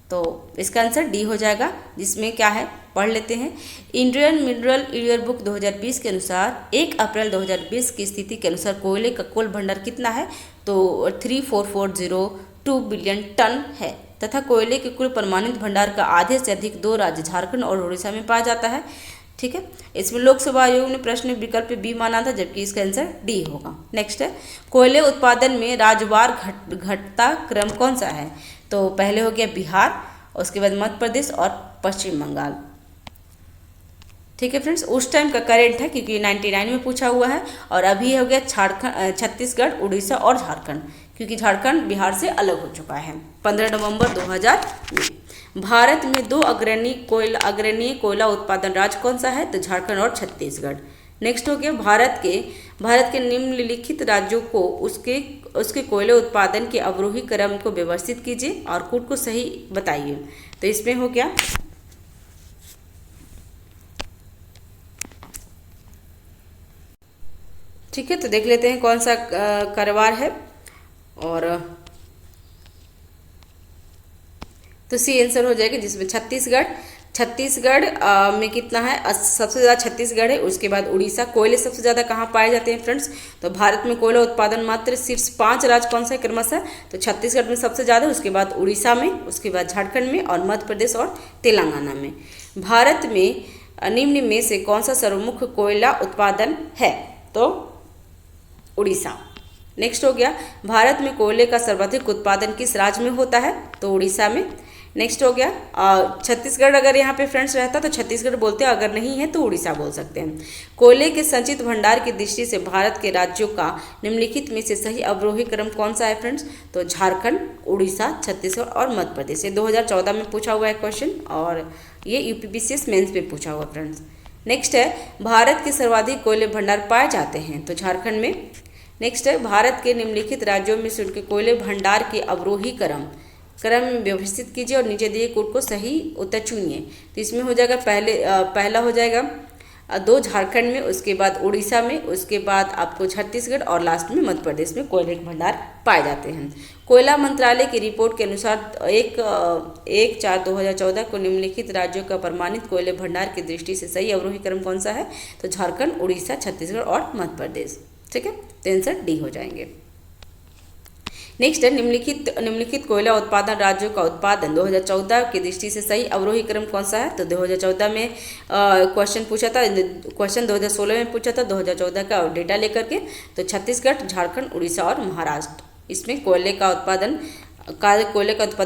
तो इसका आंसर डी हो जाएगा, जिसमें क्या है पढ़ लेते हैं। इंडियन मिनरल ईयर बुक 2020 के अनुसार 1 अप्रैल 2020 की स्थिति के अनुसार कोयले का कुल भंडार कितना है, तो 34,402 बिलियन टन है तथा कोयले के कुल प्रमाणित भंडार का आधे से अधिक 2 राज्य झारखंड और उड़ीसा में पाया जाता है, ठीक है। इसमें लोकसभा आयोग ने प्रश्न विकल्प बी माना था, जबकि इसका आंसर डी होगा। नेक्स्ट है कोयले उत्पादन में राज्यवार घटता क्रम कौन सा है। तो पहले हो गया बिहार, उसके बाद मध्य प्रदेश और पश्चिम बंगाल, ठीक है फ्रेंड्स। उस टाइम का करेंट है क्योंकि 99 में पूछा हुआ है। और अभी हो गया छत्तीसगढ़, उड़ीसा और झारखंड, क्योंकि झारखंड बिहार से अलग हो चुका है 15 नवंबर 2000 में। भारत में 2 अग्रणीय कोयला उत्पादन राज्य कौन सा है, तो झारखंड और छत्तीसगढ़। नेक्स्ट हो गया भारत के निम्नलिखित राज्यों को उसके कोयले उत्पादन के अवरोही क्रम को व्यवस्थित कीजिए और कूट को सही बताइए। तो इसमें हो गया ठीक है। तो देख लेते हैं कौन सा कारोबार है। और तो सी आंसर हो जाएगा, जिसमें छत्तीसगढ़ में कितना है, सबसे ज़्यादा छत्तीसगढ़ है। उसके बाद उड़ीसा। कोयले सबसे ज़्यादा कहाँ पाए जाते हैं फ्रेंड्स, तो भारत में कोयला उत्पादन मात्र शीर्ष 5 राज्य कौन सा है क्रमशः, तो छत्तीसगढ़ में सबसे ज़्यादा, उसके बाद उड़ीसा में, उसके बाद झारखंड में और मध्य प्रदेश और तेलंगाना में। भारत में निम्न में से कौन सा सर्वमुख कोयला उत्पादन है, तो उड़ीसा। नेक्स्ट हो गया भारत में कोयले का सर्वाधिक उत्पादन किस राज्य में होता है, तो उड़ीसा में। नेक्स्ट हो गया छत्तीसगढ़, अगर यहाँ पे फ्रेंड्स रहता तो छत्तीसगढ़ बोलते हैं, अगर नहीं है तो उड़ीसा बोल सकते हैं। कोयले के संचित भंडार की दृष्टि से भारत के राज्यों का निम्नलिखित में से सही अवरोही क्रम कौन सा है फ्रेंड्स, तो झारखंड, उड़ीसा, छत्तीसगढ़ और मध्य प्रदेश। ये 2014 में पूछा हुआ है क्वेश्चन और ये UPPCS मेंस में पूछा हुआ फ्रेंड्स। नेक्स्ट है भारत के सर्वाधिक कोयले भंडार पाए जाते हैं, तो झारखंड में। नेक्स्ट है भारत के निम्नलिखित राज्यों में से उनके कोयले भंडार के अवरोही क्रम में व्यवस्थित कीजिए और नीचे दिए कोड को सही उत्तर चुनिए। तो इसमें हो जाएगा पहला हो जाएगा 2 झारखंड में, उसके बाद उड़ीसा में, उसके बाद आपको छत्तीसगढ़ और लास्ट में मध्य प्रदेश में कोयले के भंडार पाए जाते हैं। कोयला मंत्रालय की रिपोर्ट के अनुसार 1/4/2014 को निम्नलिखित राज्यों का प्रमाणित कोयले भंडार की दृष्टि से सही अवरोही क्रम कौन सा है, तो झारखंड, उड़ीसा, छत्तीसगढ़ और मध्य प्रदेश, ठीक है। तो आंसर डी हो जाएंगे। नेक्स्ट है निम्नलिखित कोयला उत्पादन राज्यों का उत्पादन 2014 की दृष्टि से सही अवरोही क्रम कौन सा है? तो 2014 में क्वेश्चन पूछा था, क्वेश्चन 2016 में पूछा था 2014 का डेटा लेकर के। तो छत्तीसगढ़, झारखंड, उड़ीसा और महाराष्ट्र इसमें कोयले का उत्पादन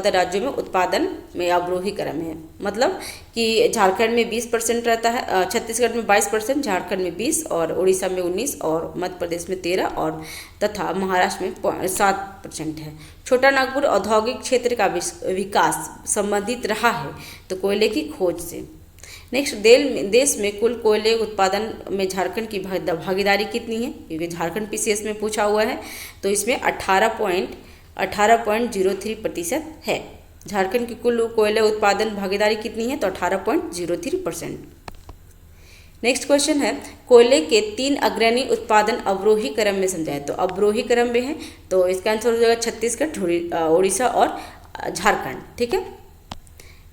राज्यों में उत्पादन में अवरोही क्रम है। मतलब कि झारखंड में 20% रहता है, छत्तीसगढ़ में 22%, झारखंड में 20 और उड़ीसा में 19 और मध्य प्रदेश में 13 और तथा महाराष्ट्र में 7% है। छोटा नागपुर औद्योगिक क्षेत्र का विकास संबंधित रहा है तो कोयले की खोज से। नेक्स्ट, देश में कुल कोयले उत्पादन में झारखंड की भागीदारी कितनी है? क्योंकि झारखंड पीसीएस में पूछा हुआ है। तो इसमें 18.03% है। झारखंड की कुल कोयले उत्पादन भागीदारी कितनी है? तो 18.03%। नेक्स्ट क्वेश्चन है कोयले के 3 अग्रणी उत्पादन अवरोही क्रम में समझाएं। तो अवरोही क्रम में है तो इसका आंसर हो जाएगा छत्तीसगढ़, उड़ीसा और झारखंड। ठीक है।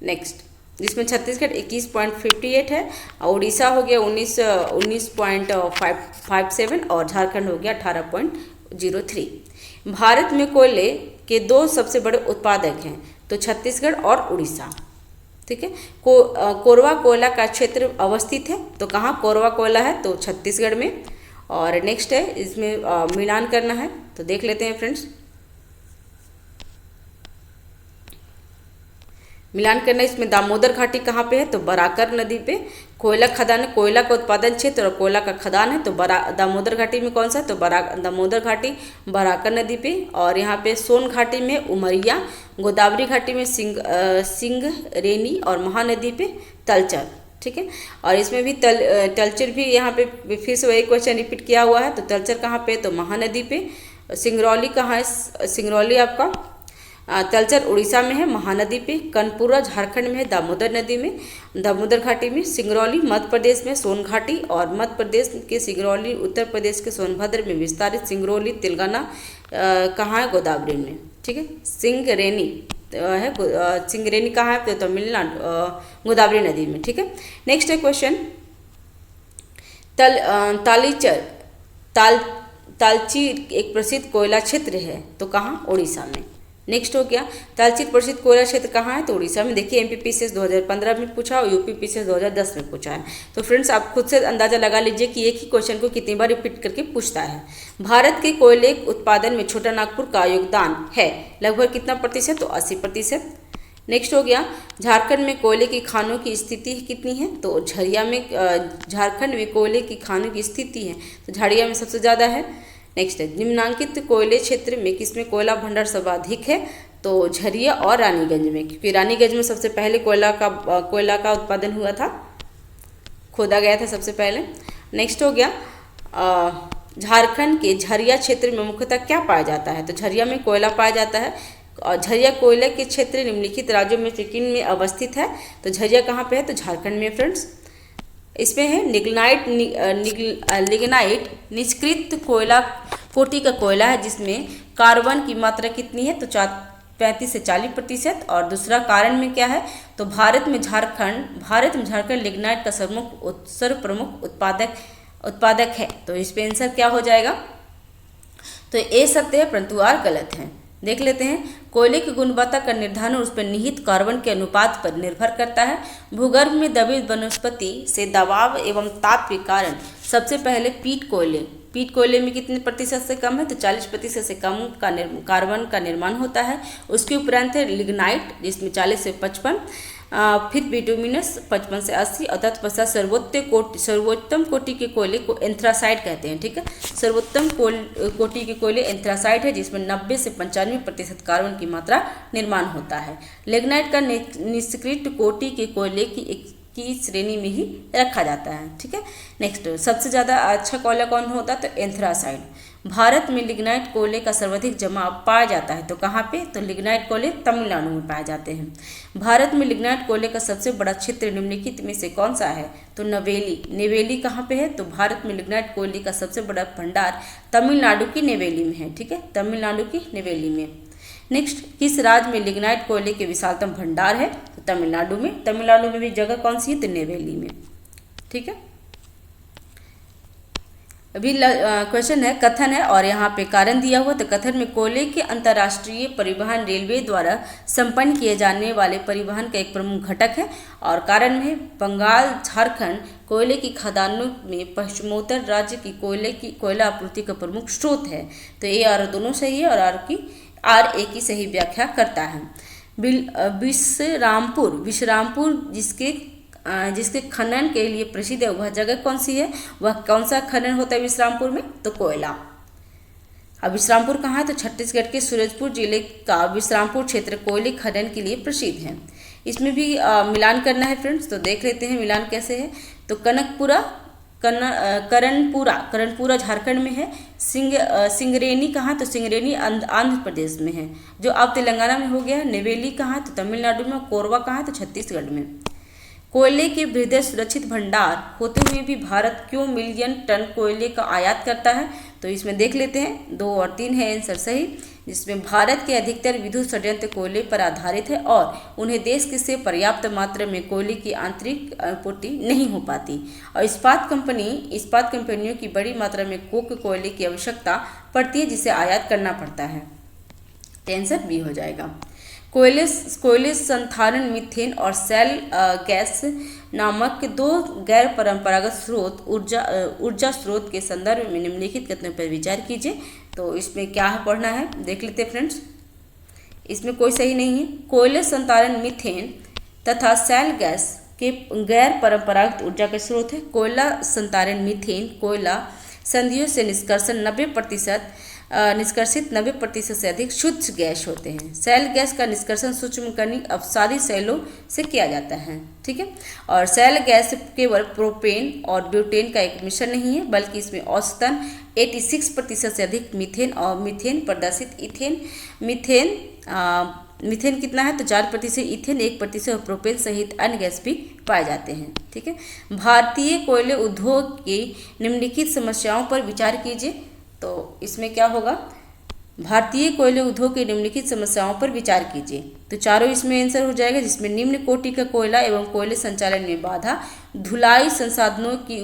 नेक्स्ट, जिसमें छत्तीसगढ़ 21.58 है, उड़ीसा हो गया 19.57 और झारखंड हो गया 18.03। भारत में कोयले के 2 सबसे बड़े उत्पादक हैं तो छत्तीसगढ़ और उड़ीसा। ठीक है। कोरवा कोयला का क्षेत्र अवस्थित है तो कहाँ कोरवा कोयला है? तो छत्तीसगढ़ में। और नेक्स्ट है इसमें मिलान करना है तो देख लेते हैं फ्रेंड्स। मिलान करना, इसमें दामोदर घाटी कहाँ पे है? तो बराकर नदी पे। कोयला खदान, कोयला का उत्पादन क्षेत्र और कोयला का खदान है तो दामोदर घाटी में कौन सा? तो दामोदर घाटी बराकर नदी पे। और यहाँ पे सोन घाटी में उमरिया, गोदावरी घाटी में सिंगरेनी और महानदी पे तलचर। ठीक है। और इसमें भी तलचर भी यहाँ पे फिर से वही क्वेश्चन रिपीट किया हुआ है। तो तलचर कहाँ पे? तो महानदी पे। सिंगरौली कहाँ है? सिंगरौली आपका तलचर उड़ीसा में है महानदी पे। कनपुरा झारखंड में है दामोदर नदी में, दामोदर घाटी में। सिंगरौली मध्य प्रदेश में सोन घाटी और मध्य प्रदेश के सिंगरौली, उत्तर प्रदेश के सोनभद्र में विस्तारित सिंगरौली, तेलंगाना कहाँ है? गोदावरी में। ठीक है। सिंगरेनी है, सिंगरेनी कहाँ है? तो तमिलनाडु, गोदावरी नदी में। ठीक है। नेक्स्ट है क्वेश्चन तालचीर एक प्रसिद्ध कोयला क्षेत्र है तो कहाँ? उड़ीसा में। नेक्स्ट हो गया तालचीर प्रसिद्ध कोयला क्षेत्र कहाँ है? तो उड़ीसा में। देखिए एमपीपीसीएस 2015 में पूछा और यूपीपीसीएस 2010 में पूछा है। तो फ्रेंड्स आप खुद से अंदाजा लगा लीजिए कि एक ही क्वेश्चन को कितनी बार रिपीट करके पूछता है। भारत के कोयले उत्पादन में छोटा नागपुर का योगदान है लगभग कितना प्रतिशत? तो 80%। नेक्स्ट हो गया झारखंड में कोयले की खानों की स्थिति कितनी है? तो झरिया में, झारखंड में कोयले की खानों की स्थिति है तो झरिया में सबसे ज़्यादा है। नेक्स्ट है निम्नांकित कोयले क्षेत्र में किसमें कोयला भंडार सर्वाधिक है? तो झरिया और रानीगंज में, क्योंकि रानीगंज में सबसे पहले कोयला का उत्पादन हुआ था, खोदा गया था सबसे पहले। नेक्स्ट हो गया झारखंड के झरिया क्षेत्र में मुख्यतः क्या पाया जाता है? तो झरिया में कोयला पाया जाता है। और झरिया कोयले के क्षेत्र निम्नलिखित राज्यों में से किन में अवस्थित है? तो झरिया कहाँ पे है? तो झारखंड में फ्रेंड्स। इसमें है लिग्नाइट निष्क्रिय कोयला कोटि का कोयला है जिसमें कार्बन की मात्रा कितनी है? तो 35 से 40%। और दूसरा कारण में क्या है? तो भारत में झारखंड लिग्नाइट का सर्वप्रमुख उत्पादक है। तो इस पे आंसर क्या हो जाएगा? तो ए सत्य है परंतु आर गलत है। देख लेते हैं कोयले की गुणवत्ता का निर्धारण उस पर निहित कार्बन के अनुपात पर निर्भर करता है। भूगर्भ में दबी वनस्पति से दबाव एवं ताप के कारण सबसे पहले पीट कोयले में कितने प्रतिशत से कम है? तो 40% से कम कार्बन का निर्माण होता है। उसके उपरांत है लिग्नाइट जिसमें 40 से 55, फिर बिटुमिनस 55 से 80 और तत्पश्चात सर्वोत्तम कोटि के कोयले को एंथ्रासाइड कहते हैं। ठीक है। सर्वोत्तम कोटि के कोयले एंथ्रासाइड है जिसमें 90 से 95% कार्बन की मात्रा निर्माण होता है। लिग्नाइट का निष्क्रिय कोटि के कोयले की श्रेणी में ही रखा जाता है। ठीक है। नेक्स्ट, सबसे ज़्यादा अच्छा कोयला कौन होता है? तो एंथ्रासाइड। भारत में लिग्नाइट कोयले का सर्वाधिक जमाव पाया जाता है तो कहाँ पे? तो लिग्नाइट कोयले तमिलनाडु में पाए जाते हैं। भारत में लिग्नाइट कोयले का सबसे बड़ा क्षेत्र निम्नलिखित में से कौन सा है? तो नेवेली कहाँ पे है? तो भारत में लिग्नाइट कोयले का सबसे बड़ा भंडार तमिलनाडु की नेवेली में है। ठीक है। तमिलनाडु की नेवेली में। नेक्स्ट, किस राज्य में लिग्नाइट कोयले के विशालतम भंडार है? तो तमिलनाडु में। तमिलनाडु में भी जगह कौन सी है? तो नेवेली में। ठीक है। अभी क्वेश्चन है, कथन है और यहाँ पे कारण दिया हुआ। तो कथन में कोयले के अंतर्राष्ट्रीय परिवहन रेलवे द्वारा संपन्न किए जाने वाले परिवहन का एक प्रमुख घटक है। और कारण में बंगाल झारखंड कोयले की खदानों में पश्चिमोत्तर राज्य की कोयला आपूर्ति का प्रमुख स्रोत है। तो ए और दोनों सही है और आर ए की सही व्याख्या करता है। विश्रामपुर जिसके खनन के लिए प्रसिद्ध है, वह जगह कौन सी है? वह कौन सा खनन होता है विश्रामपुर में? तो कोयला। अब विश्रामपुर कहाँ है? तो छत्तीसगढ़ के सूरजपुर जिले का विश्रामपुर क्षेत्र कोयले खनन के लिए प्रसिद्ध है। इसमें भी मिलान करना है फ्रेंड्स, तो देख लेते हैं मिलान कैसे है। तो करणपुरा झारखंड में है। सिंगरेनी कहाँ? तो सिंगरेनी आंध्र प्रदेश में है, जो अब तेलंगाना में हो गया। नेवेली कहाँ? तो तमिलनाडु में। कोरबा कहाँ? तो छत्तीसगढ़ में। कोयले के वृहद सुरक्षित भंडार होते हुए भी भारत क्यों मिलियन टन कोयले का आयात करता है? तो इसमें देख लेते हैं, 2 और 3 है आंसर सही, जिसमें भारत के अधिकतर विद्युत संयंत्र कोयले पर आधारित है और उन्हें देश से पर्याप्त मात्रा में कोयले की आंतरिक आपूर्ति नहीं हो पाती। और इस्पात कंपनियों की बड़ी मात्रा में कोक कोयले की आवश्यकता पड़ती है, जिसे आयात करना पड़ता है। आंसर बी हो जाएगा। कोयले संधारण मीथेन और सेल गैस नामक 2 गैर परंपरागत स्रोत ऊर्जा स्रोत के संदर्भ में निम्नलिखित कथनों पर विचार कीजिए। तो इसमें क्या पढ़ना है देख लेते हैं फ्रेंड्स। इसमें कोई सही नहीं है। कोयले संधारण मीथेन तथा सेल गैस के गैर परंपरागत ऊर्जा के स्रोत है। कोयला संधारण मीथेन कोयला संधियों से निष्कर्षित 90% से अधिक शुद्ध गैस होते हैं। सेल गैस का निष्कर्षण सूक्ष्मकणिक अपसारी सेलों से किया जाता है, ठीक है। और सेल गैस केवल प्रोपेन और ब्यूटेन का एक मिश्रण नहीं है, बल्कि इसमें औसतन 86% से अधिक मीथेन और मीथेन प्रदर्शित मीथेन कितना है? तो 4% इथेन, 1% और प्रोपेन सहित अन्य गैस भी पाए जाते हैं, ठीक है। भारतीय कोयले उद्योग की निम्नलिखित समस्याओं पर विचार कीजिए। तो इसमें क्या होगा? भारतीय कोयले उद्योग की निम्नलिखित समस्याओं पर विचार कीजिए। तो चारों इसमें आंसर हो जाएगा, जिसमें निम्न कोटि का कोयला एवं कोयले संचालन में बाधा, धुलाई संसाधनों की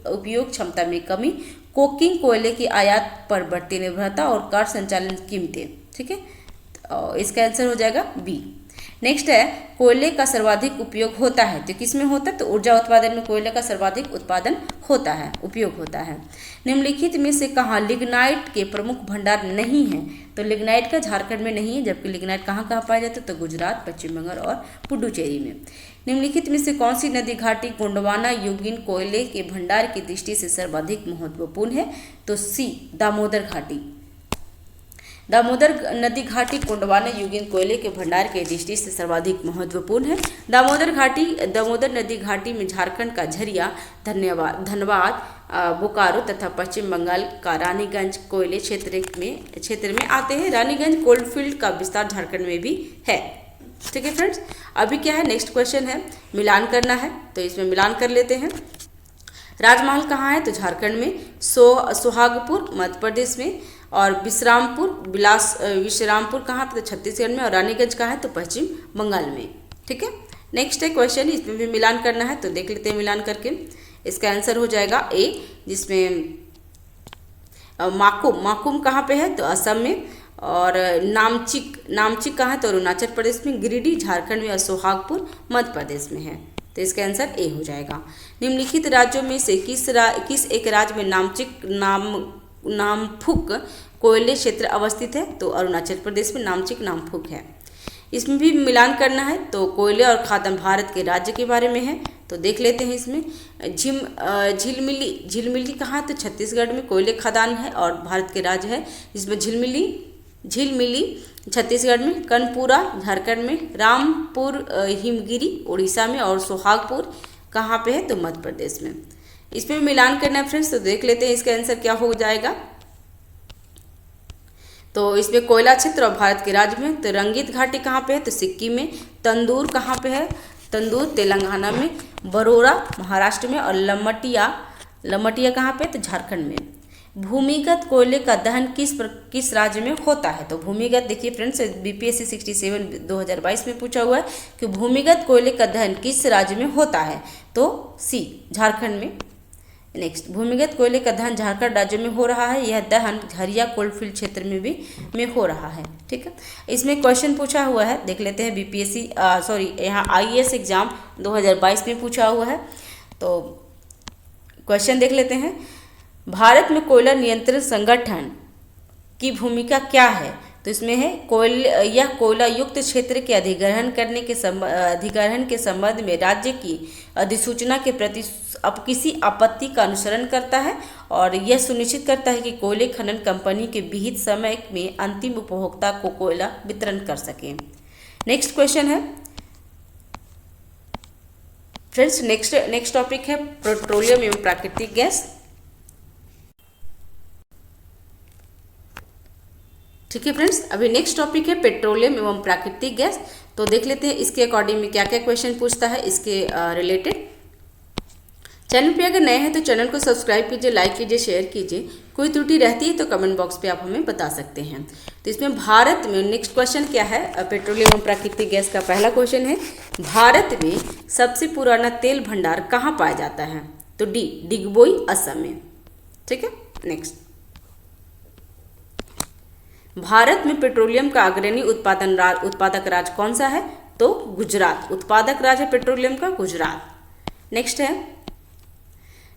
उपयोग क्षमता में कमी, कोकिंग कोयले की आयात पर बढ़ती निर्भरता और कार संचालन कीमतें, ठीक है। तो इसका आंसर हो जाएगा बी। नेक्स्ट है, कोयले का सर्वाधिक उपयोग होता है। तो किस में होता है? तो ऊर्जा उत्पादन में कोयले का सर्वाधिक उपयोग होता है। निम्नलिखित में से कहाँ लिग्नाइट के प्रमुख भंडार नहीं है? तो लिग्नाइट का झारखंड में नहीं है, जबकि लिग्नाइट कहाँ पाया जाता है? तो गुजरात, पश्चिम बंगाल और पुडुचेरी में। निम्नलिखित में से कौन सी नदी घाटी गोंडवाना युगीन कोयले के भंडार की दृष्टि से सर्वाधिक महत्वपूर्ण है? तो सी दामोदर घाटी। दामोदर नदी घाटी गोंडवाना युगीन कोयले के भंडार की दृष्टि से सर्वाधिक महत्वपूर्ण है। दामोदर नदी घाटी में झारखंड का झरिया, धनबाद, बोकारो तथा पश्चिम बंगाल का रानीगंज कोयले क्षेत्र में आते हैं। रानीगंज कोलफील्ड का विस्तार झारखंड में भी है, ठीक है फ्रेंड्स। अभी क्या है, नेक्स्ट क्वेश्चन है, मिलान करना है। तो इसमें मिलान कर लेते हैं। राजमहल कहाँ है? तो झारखंड में। सोहागपुर मध्य प्रदेश में। और विश्रामपुर कहाँ पे? तो छत्तीसगढ़ में। और रानीगंज कहाँ है? तो पश्चिम बंगाल में, ठीक है। नेक्स्ट है क्वेश्चन, इसमें भी मिलान करना है। तो देख लेते हैं मिलान करके। इसका आंसर हो जाएगा ए, जिसमें माकुम कहाँ पे है? तो असम में। और नामचिक कहाँ है? तो अरुणाचल प्रदेश में। गिरिडीह झारखंड में और सोहागपुर मध्य प्रदेश में है। तो इसका आंसर ए हो जाएगा। निम्नलिखित राज्यों में से किस एक राज्य में नामफुक कोयले क्षेत्र अवस्थित है? तो अरुणाचल प्रदेश में नामचुक है। इसमें भी मिलान करना है। तो कोयले और खादान भारत के राज्य के बारे में है। तो देख लेते हैं इसमें। झिलमिली कहाँ? तो छत्तीसगढ़ में कोयले खदान है और भारत के राज्य है, जिसमें झिलमिली छत्तीसगढ़ में, कनपुरा झारखंड में, रामपुर हिमगिरी उड़ीसा में और सोहागपुर कहाँ पे है? तो मध्य प्रदेश में। इसमें मिलान करना है फ्रेंड्स। तो देख लेते हैं इसका आंसर क्या हो जाएगा। तो इसमें कोयला क्षेत्र और भारत के राज्य में। तो रंगीत घाटी कहाँ पे है? तो सिक्किम में। तंदूर कहाँ पे है? तंदूर तेलंगाना में। बरोरा महाराष्ट्र में। और लमटिया कहाँ पे? तो झारखंड में। भूमिगत कोयले का दहन किस राज्य में होता है? तो भूमिगत, देखिए फ्रेंड्स, बीपीएससी 67 2022 में पूछा हुआ है कि भूमिगत कोयले का दहन किस राज्य में होता है? तो सी झारखंड में। नेक्स्ट, भूमिगत कोयले का दहन झारखंड राज्य में हो रहा है। यह दहन हरिया कोलफील्ड क्षेत्र में भी हो रहा है। ठीक है, इसमें क्वेश्चन पूछा हुआ है, देख लेते हैं। बीपीएससी यहाँ आईएएस एग्जाम 2022 में पूछा हुआ है, तो क्वेश्चन देख लेते हैं। भारत में कोयला नियंत्रण संगठन की भूमिका क्या है? तो इसमें है यह कोयला युक्त क्षेत्र के अधिग्रहण के संबंध में राज्य की अधिसूचना के प्रति अब किसी आपत्ति का अनुसरण करता है और यह सुनिश्चित करता है कि कोयले खनन कंपनी के विहित समय में अंतिम उपभोक्ता को कोयला वितरण कर सके। नेक्स्ट क्वेश्चन है फ्रेंड्स, नेक्स्ट टॉपिक है पेट्रोलियम एवं प्राकृतिक गैस। ठीक है फ्रेंड्स, अभी नेक्स्ट टॉपिक है पेट्रोलियम एवं प्राकृतिक गैस। तो देख लेते हैं इसके अकॉर्डिंग में क्या क्या क्वेश्चन पूछता है इसके रिलेटेड। चैनल पे अगर नए हैं तो चैनल को सब्सक्राइब कीजिए, लाइक कीजिए, शेयर कीजिए। कोई त्रुटि रहती है तो कमेंट बॉक्स पे आप हमें बता सकते हैं। तो इसमें भारत में नेक्स्ट क्वेश्चन क्या है, पेट्रोलियम एवं प्राकृतिक गैस का पहला क्वेश्चन है, भारत में सबसे पुराना तेल भंडार कहाँ पाया जाता है? तो डी, डिगबोई, असम में। ठीक है, नेक्स्ट, भारत में पेट्रोलियम का अग्रणी उत्पादक राज्य कौन सा है? तो गुजरात। उत्पादक राज्य पेट्रोलियम का गुजरात। नेक्स्ट है,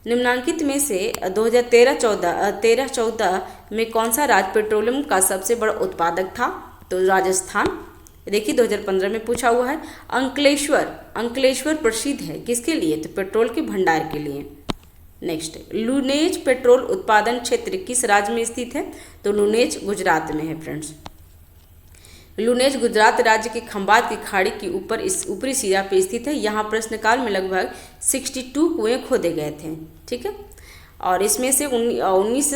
निम्नांकित में से 2013-14 में कौन सा राज्य पेट्रोलियम का सबसे बड़ा उत्पादक था? तो राजस्थान। देखिए 2015 में पूछा हुआ है। अंकलेश्वर प्रसिद्ध है किसके लिए? तो पेट्रोल के भंडार के लिए। नेक्स्ट, लुनेज पेट्रोल उत्पादन क्षेत्र किस राज्य में स्थित है? तो लुनेज गुजरात में है फ्रेंड्स। लुनेज गुजरात राज्य के खंबात की खाड़ी के ऊपर इस ऊपरी सिरा पे स्थित है। यहाँ प्रश्नकाल में लगभग 62 कुएं खोदे गए थे। ठीक है, और इसमें से 19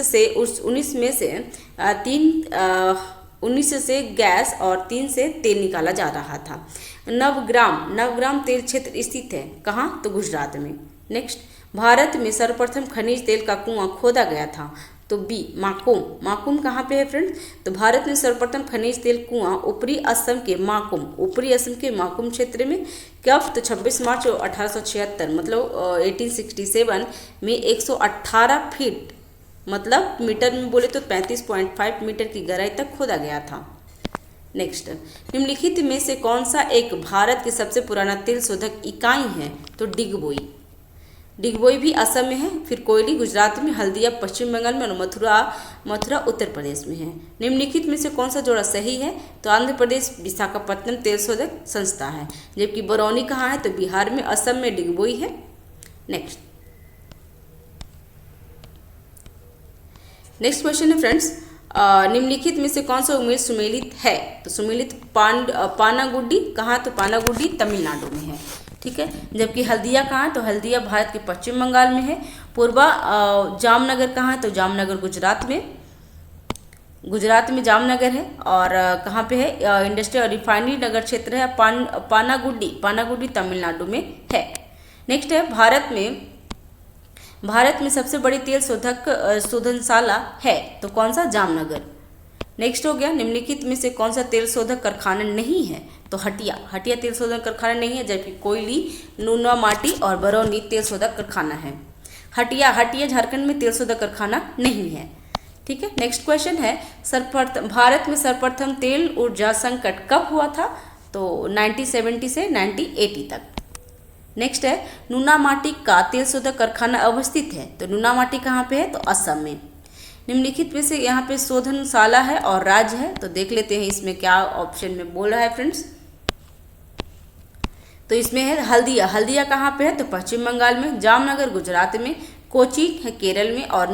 से गैस और 3 से तेल निकाला जा रहा था। नवग्राम तेल क्षेत्र स्थित है कहाँ? तो गुजरात में। नेक्स्ट, भारत में सर्वप्रथम खनिज तेल का कुआं खोदा गया था। तो बी, माकुम कहाँ पे है फ्रेंड्स? तो भारत में सर्वप्रथम खनिज तेल कुआं ऊपरी असम के माकुम क्षेत्र में कब? तो 26 मार्च 1876 मतलब 1867 में 118 फीट मतलब मीटर में बोले तो 35.5 मीटर की गहराई तक खोदा गया था। नेक्स्ट, निम्नलिखित में से कौन सा एक भारत की सबसे पुराना तेल शोधक इकाई है? तो डिगबोई भी असम में है, फिर कोयली गुजरात में, हल्दिया पश्चिम बंगाल में और मथुरा उत्तर प्रदेश में है। निम्नलिखित में से कौन सा जोड़ा सही है? तो आंध्र प्रदेश विशाखापट्टनम तेल शोधक संस्था है, जबकि बरौनी कहाँ है? तो बिहार में। असम में डिगबोई है। नेक्स्ट क्वेश्चन है फ्रेंड्स, निम्नलिखित में से कौन सा उम्मेद सुमेलित है? तो सुमेलित पानागुड्डी कहाँ? तो पानागुड्डी तमिलनाडु में है। ठीक है, जबकि हल्दिया कहाँ है? तो हल्दिया भारत के पश्चिम बंगाल में है। पूर्वा जामनगर कहाँ है? तो जामनगर गुजरात में जामनगर है। और कहाँ पे है? इंडस्ट्रियल और रिफाइनरी नगर क्षेत्र है पानागुड्डी तमिलनाडु में है। नेक्स्ट है, भारत में सबसे बड़ी तेल शोधनशाला है तो कौन सा? जामनगर। नेक्स्ट हो गया, निम्नलिखित में से कौन सा तेल शोधक कारखाना नहीं है? तो हटिया तेल शोधक कारखाना नहीं है, जबकि कोयली, नूनामाटी और बरौनी तेल शोधक कारखाना है। हटिया झारखंड में तेल शोधक कारखाना नहीं है। ठीक है, नेक्स्ट क्वेश्चन है, भारत में सर्वप्रथम तेल ऊर्जा संकट कब हुआ था? तो 1970 से 1980 तक। नेक्स्ट है, नूनामाटी का तेल शोधक कारखाना अवस्थित है। तो नूनामाटी कहाँ पे है? तो असम में। निम्नलिखित में से यहाँ पे शोधनशाला है और राज्य है, तो देख लेते हैं इसमें क्या ऑप्शन में बोल रहा है फ्रेंड्स। तो इसमें है हल्दिया कहाँ पे है? तो पश्चिम बंगाल में। जामनगर गुजरात में, कोची है केरल में और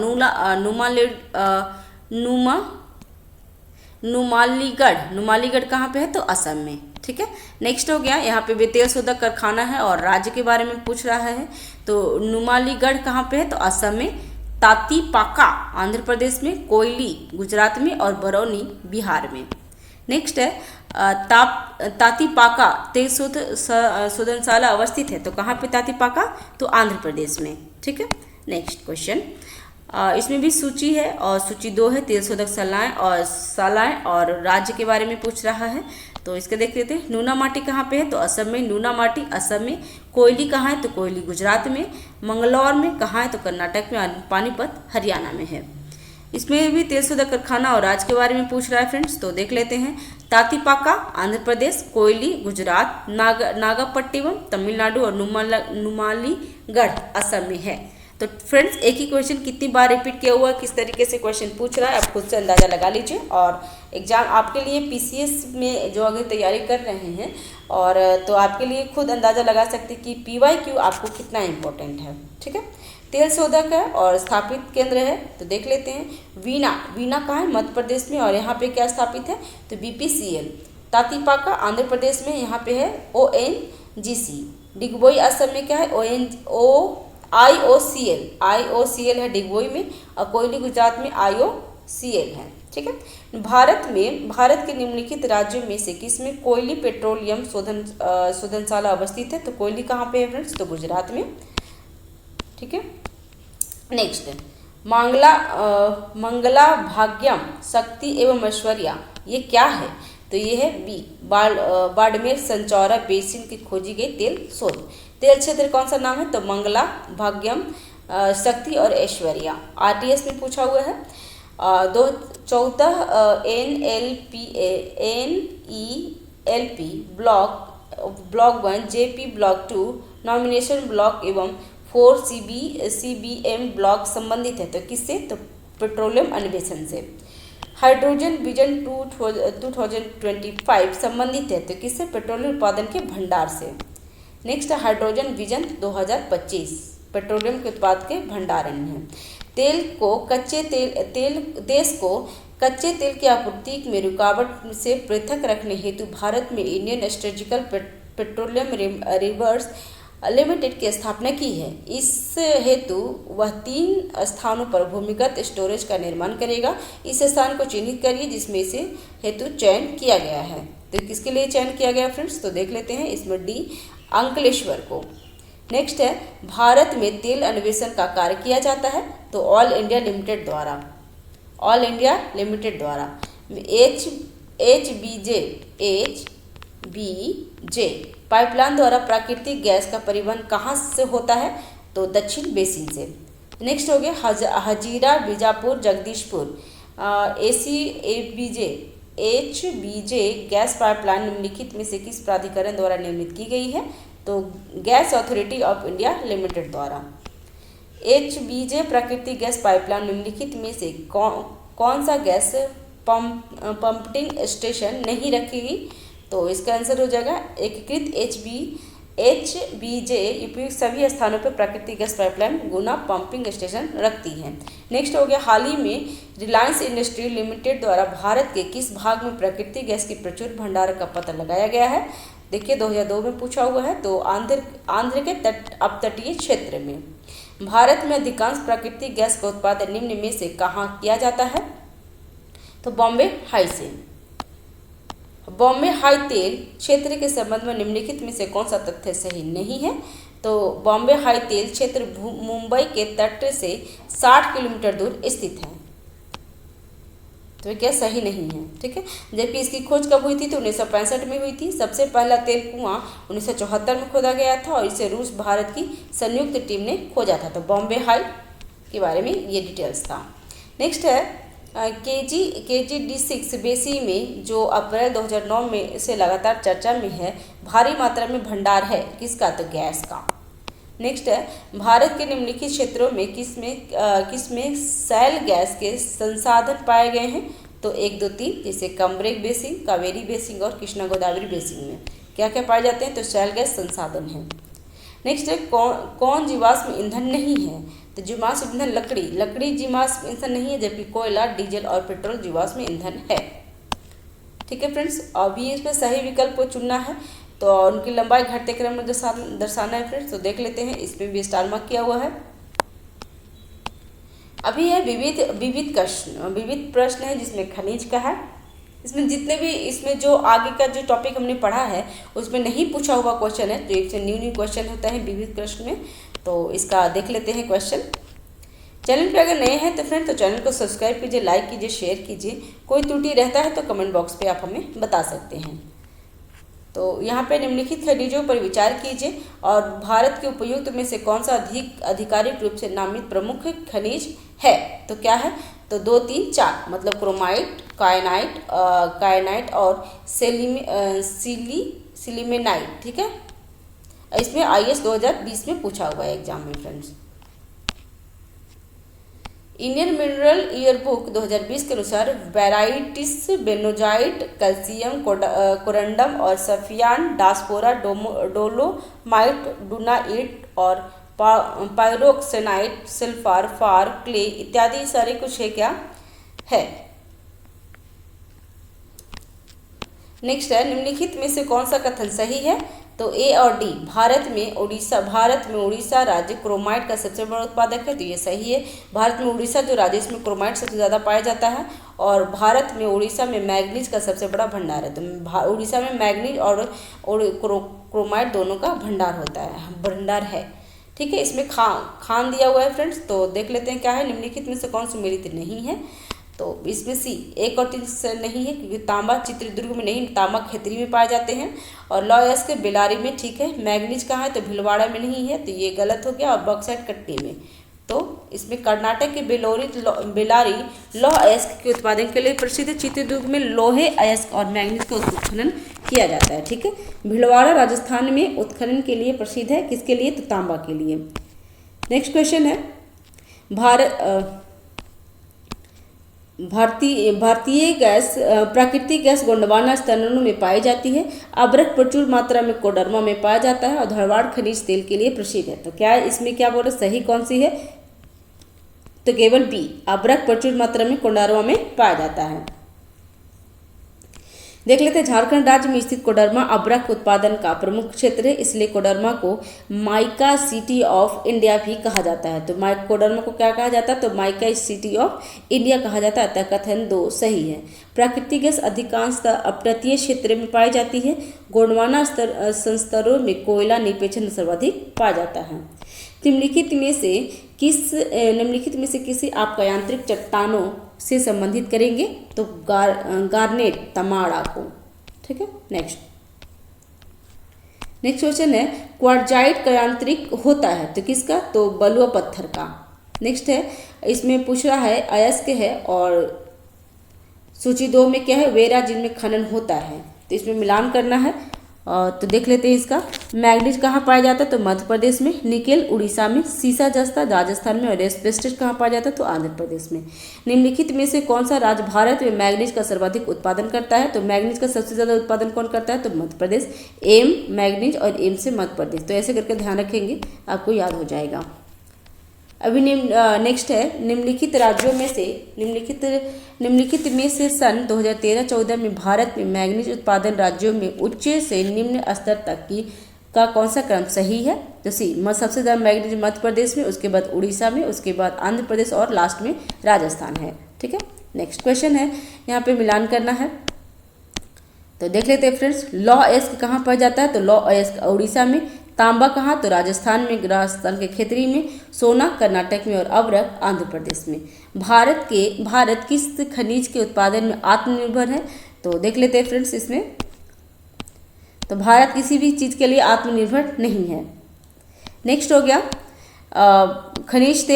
नुमालीगढ़ कहाँ पे है? तो असम में। ठीक है, नेक्स्ट हो गया, यहाँ पे भी तेल शोधक कारखाना है और राज्य के बारे में पूछ रहा है। तो नुमालीगढ़ कहाँ पे है? तो असम में। तातीपाका आंध्र प्रदेश में, कोयली गुजरात में और बरौनी बिहार में। नेक्स्ट है, तातीपाका तेल शोधनशाला अवस्थित है, तो कहाँ पे तातीपाका? तो आंध्र प्रदेश में। ठीक है, नेक्स्ट क्वेश्चन, इसमें भी सूची है और सूची 2 है, तेल शोधक शालाएं और राज्य के बारे में पूछ रहा है। तो इसके देख लेते हैं। नूना माटी कहाँ पे है, तो असम में नूना माटी असम में। कोयली कहाँ है, तो कोयली गुजरात में। मंगलौर में कहाँ है, तो कर्नाटक में। पानीपत हरियाणा में है। इसमें भी तेलशोधक कारखाना और राज्य के बारे में पूछ रहा है फ्रेंड्स, तो देख लेते हैं। तातीपाका आंध्र प्रदेश, कोयली गुजरात, नागपट्टिनम तमिलनाडु और नुमालीगढ़ असम में है। तो फ्रेंड्स एक ही क्वेश्चन कितनी बार रिपीट किया हुआ है, किस तरीके से क्वेश्चन पूछ रहा है, आप खुद से अंदाजा लगा लीजिए। और एग्जाम आपके लिए पीसीएस में जो अगर तैयारी कर रहे हैं और तो आपके लिए खुद अंदाजा लगा सकते हैं कि पीवाईक्यू आपको कितना इम्पोर्टेंट है। ठीक है, तेल शोधक है और स्थापित केंद्र है, तो देख लेते हैं। वीना कहाँ है, मध्य प्रदेश में। और यहाँ पे क्या स्थापित है, तो बीपीसीएल। तातीपाका आंध्र प्रदेश में, यहाँ पे है ओएनजीसी। डिगबोई असम में क्या है, आईओसीएल है डिगबोई में। और कोयली गुजरात में आईओसीएल है। ठीक है, भारत के निम्नलिखित राज्यों में से किसमें कोयली पेट्रोलियम शोधनशाला अवस्थित है, तो कोयली कहाँ पे है फ्रेंड्स, तो गुजरात में। ठीक है, नेक्स्ट मंगला भाग्यम शक्ति एवं ऐश्वर्या, ये क्या है, तो ये है बी बाड़मेर संचौरा बेसिन की खोजी गई तेल शोध। तेल क्षेत्र कौन सा नाम है, तो मंगला भाग्यम शक्ति और ऐश्वर्या। आरटीएस में पूछा हुआ है। 14 NELP block 1 JP block 2 nomination block एवं 4 CBM ब्लॉक संबंधित है, तो किससे, तो पेट्रोलियम अन्वेषण से। हाइड्रोजन विजन 2025 संबंधित है, तो किससे, पेट्रोलियम उत्पादन के भंडार से। नेक्स्ट हाइड्रोजन विजन 2025 पेट्रोलियम के उत्पाद के भंडारण है। देश को कच्चे तेल की आपूर्ति में रुकावट से पृथक रखने हेतु भारत में Indian strategical petroleum reverse limited की स्थापना की है। इस हेतु वह 3 स्थानों पर भूमिगत स्टोरेज का निर्माण करेगा। इस स्थान को चिन्हित करिए जिसमें से हेतु चयन किया गया है। तो किसके लिए चयन किया गया फ्रेंड्स, तो देख लेते हैं। इसमें डी अंकलेश्वर को। नेक्स्ट है भारत में तेल अन्वेषण का कार्य किया जाता है, तो ऑल इंडिया लिमिटेड द्वारा। HBJ पाइपलाइन द्वारा प्राकृतिक गैस का परिवहन कहाँ से होता है, तो दक्षिण बेसिन से। नेक्स्ट हो गया Hazira Bijapur Jagdishpur. HBJ gas pipeline निम्नलिखित में से किस प्राधिकरण द्वारा निर्मित की गई है, तो gas authority of India limited द्वारा। HBJ प्राकृतिक गैस पाइपलाइन निम्नलिखित में से कौन सा गैस पंपिंग स्टेशन नहीं रखेगी, तो इसका आंसर हो जाएगा एकीकृत HBJ उपयुक्त सभी स्थानों पर प्राकृतिक गैस पाइपलाइन गुना पंपिंग स्टेशन रखती है। नेक्स्ट हो गया हाल ही में रिलायंस इंडस्ट्री लिमिटेड द्वारा भारत के किस भाग में प्राकृतिक गैस की प्रचुर भंडार का पता लगाया गया है। देखिए 2002 में पूछा हुआ है, तो आंध्र के अपतटीय क्षेत्र में। भारत में अधिकांश प्राकृतिक गैस का उत्पादन निम्न में से कहाँ किया जाता है, तो बॉम्बे हाई से। बॉम्बे हाई तेल क्षेत्र के संबंध में निम्नलिखित में से कौन सा तथ्य सही नहीं है, तो बॉम्बे हाई तेल क्षेत्र मुंबई के तट से 60 किलोमीटर दूर स्थित है, तो क्या सही नहीं है। ठीक है, जबकि इसकी खोज कब हुई थी, तो 1965 में हुई थी। सबसे पहला तेल कुआं 1974 में खोदा गया था और इसे रूस भारत की संयुक्त टीम ने खोजा था। तो बॉम्बे हाई के बारे में ये डिटेल्स था। नेक्स्ट है KG-D6 बेसिन में जो अप्रैल 2009 में से लगातार चर्चा में है, भारी मात्रा में भंडार है किसका, तो गैस का। नेक्स्ट है भारत के निम्नलिखित क्षेत्रों में किसमें शैल गैस के संसाधन पाए गए हैं, तो 1, 2, 3 जैसे कमरेग बेसिन, कावेरी बेसिन और कृष्णा गोदावरी बेसिन में क्या क्या पाए जाते हैं, तो शैल गैस संसाधन है। नेक्स्ट है कौन जीवाश्म ईंधन नहीं है, तो जीवाश्म ईंधन लकड़ी जीवाश्म ईंधन नहीं है, जबकि कोयला, डीजल और पेट्रोल जीवाश्म ईंधन है। ठीक है फ्रेंड्स, अभी इसमें सही विकल्प को चुनना है, तो उनकी लंबाई घटते क्रम में दर्शाना है फ्रेंड्स। तो देख लेते हैं, इसमें भी स्टार मार्क किया हुआ है। अभी है विविध प्रश्न है जिसमें खनिज का है। इसमें जितने भी इसमें जो आगे का जो टॉपिक हमने पढ़ा है उसमें नहीं पूछा हुआ क्वेश्चन है, तो एक से न्यू क्वेश्चन होता है विविध प्रश्न में, तो इसका देख लेते हैं क्वेश्चन। चैनल पे अगर नए हैं तो फ्रेंड तो चैनल को सब्सक्राइब कीजिए, लाइक कीजिए, शेयर कीजिए। कोई त्रुटि रहता है तो कमेंट बॉक्स पे आप हमें बता सकते हैं। तो यहाँ पे निम्नलिखित खनिजों पर विचार कीजिए और भारत के उपयुक्त में से कौन सा आधिकारिक रूप से नामित प्रमुख खनिज है। तो क्या है, तो 2, 3, 4 मतलब क्रोमाइट, कायनाइट और सिलीमेनाइट। ठीक है, इसमें IAS 2020 में पूछा हुआ है एग्जाम में फ्रेंड्स। इंडियन मिनरल ईयरबुक 2020 के अनुसार वेराइटिस बेनोजाइट, कैल्शियम, कोरंडम और सफियान, डास्पोरा, डोलोमाइट, डूनाइट और पायरोक्सेनाइट, सल्फर, फार, क्ले इत्यादि सारे कुछ है क्या है। नेक्स्ट है, निम्नलिखित में से कौन सा कथन सही है। तो A और D, भारत में उड़ीसा राज्य क्रोमाइट का सबसे बड़ा उत्पादक है। तो ये सही है। भारत में उड़ीसा जो राज्य, इसमें क्रोमाइट सबसे ज़्यादा पाया जाता है और भारत में उड़ीसा में मैग्नीज का सबसे बड़ा भंडार है। तो उड़ीसा में मैग्नीज और क्रोमाइट दोनों का भंडार है। ठीक है, इसमें खान दिया हुआ है फ्रेंड्स। तो देख लेते हैं क्या है, निम्नलिखित में से कौन सी मिलित नहीं है। तो इसमें C 1 और 3 से नहीं है, क्योंकि तांबा चित्रदुर्ग में नहीं, तांबा खेतरी में पाए जाते हैं और लॉयस के बेलारी में। ठीक है, मैग्नीज कहाँ है, तो भीलवाड़ा में नहीं है, तो ये गलत हो गया। और बॉक्साइट कट्टी में, तो इसमें कर्नाटक के बेलारी लौह अयस्क के उत्पादन के लिए प्रसिद्ध है। चित्रदुर्ग में लोहे अयस्क और मैग्नीज का उत्खनन किया जाता है। ठीक है, भीलवाड़ा राजस्थान में उत्खनन के लिए प्रसिद्ध है, किसके लिए, तो तांबा के लिए। नेक्स्ट क्वेश्चन है, भारतीय गैस प्राकृतिक गैस गोंडवाना स्तनों में पाई जाती है। अब्रक प्रचुर मात्रा में कोडरमा में पाया जाता है और धारवाड़ खनिज तेल के लिए प्रसिद्ध है। तो क्या है, इसमें क्या बोल रहे, सही कौन सी है, तो केवल B, अब्रक प्रचुर मात्रा में कोडरमा में पाया जाता है। देख लेते हैं, झारखंड राज्य में स्थित कोडरमा अब्रक उत्पादन का प्रमुख क्षेत्र है, इसलिए कोडरमा को माइका सिटी ऑफ इंडिया भी कहा जाता है। तो कोडरमा को क्या कहा जाता है, तो माइका सिटी ऑफ इंडिया कहा जाता है। अतः कथन 2 सही है। प्राकृतिक गैस अधिकांशतः अपतटीय क्षेत्र में पाई जाती है। गोंडवाना संस्तरों में कोयला निक्षेपण सर्वाधिक पाया जाता है। निम्नलिखित में से किसी आपका यांत्रिक चट्टानों से संबंधित करेंगे, तो गार्नेट तमाड़ा को। ठीक है, नेक्स्ट क्वेश्चन है, क्वार्जाइट का यांत्रिक होता है, तो किसका, तो बलुआ पत्थर का। नेक्स्ट है, इसमें पूछ रहा है अयस्क है और सूची 2 में क्या है, वेरा जिनमें खनन होता है। तो इसमें मिलान करना है। तो देख लेते हैं इसका, मैग्नीज कहाँ पाया जाता है, तो मध्य प्रदेश में, निकेल उड़ीसा में, सीसा जस्ता राजस्थान में और एस्बेस्टस कहाँ पाया जाता है, तो आंध्र प्रदेश में। निम्नलिखित में से कौन सा राज्य भारत में मैग्नीज का सर्वाधिक उत्पादन करता है। तो मैग्नीज का सबसे ज़्यादा उत्पादन कौन करता है, तो मध्य प्रदेश। एम मैग्नीज और एम से मध्य प्रदेश। तो ऐसे करके ध्यान रखेंगे, आपको याद हो जाएगा। अभी नेक्स्ट है, निम्नलिखित राज्यों में से निम्नलिखित में से सन 2013-14 में भारत में मैग्नीज उत्पादन राज्यों में उच्च से निम्न स्तर तक का कौन सा क्रम सही है। तो सी, सबसे ज़्यादा मैग्नीज मध्य प्रदेश में, उसके बाद उड़ीसा में, उसके बाद आंध्र प्रदेश और लास्ट में राजस्थान है। ठीक है, नेक्स्ट क्वेश्चन है, यहाँ पे मिलान करना है। तो देख लेते हैं फ्रेंड्स, लौह अयस्क कहाँ पाया जाता है, तो लौह अयस्क उड़ीसा में। तांबा कहाँ, तो राजस्थान में, राजस्थान के खेतरी में। सोना कर्नाटक में और अब्रक आंध्र प्रदेश में। भारत किस खनिज के उत्पादन में आत्मनिर्भर है। तो देख लेते हैं फ्रेंड्स, इसमें तो भारत किसी भी चीज़ के लिए आत्मनिर्भर नहीं है। नेक्स्ट हो गया खनिज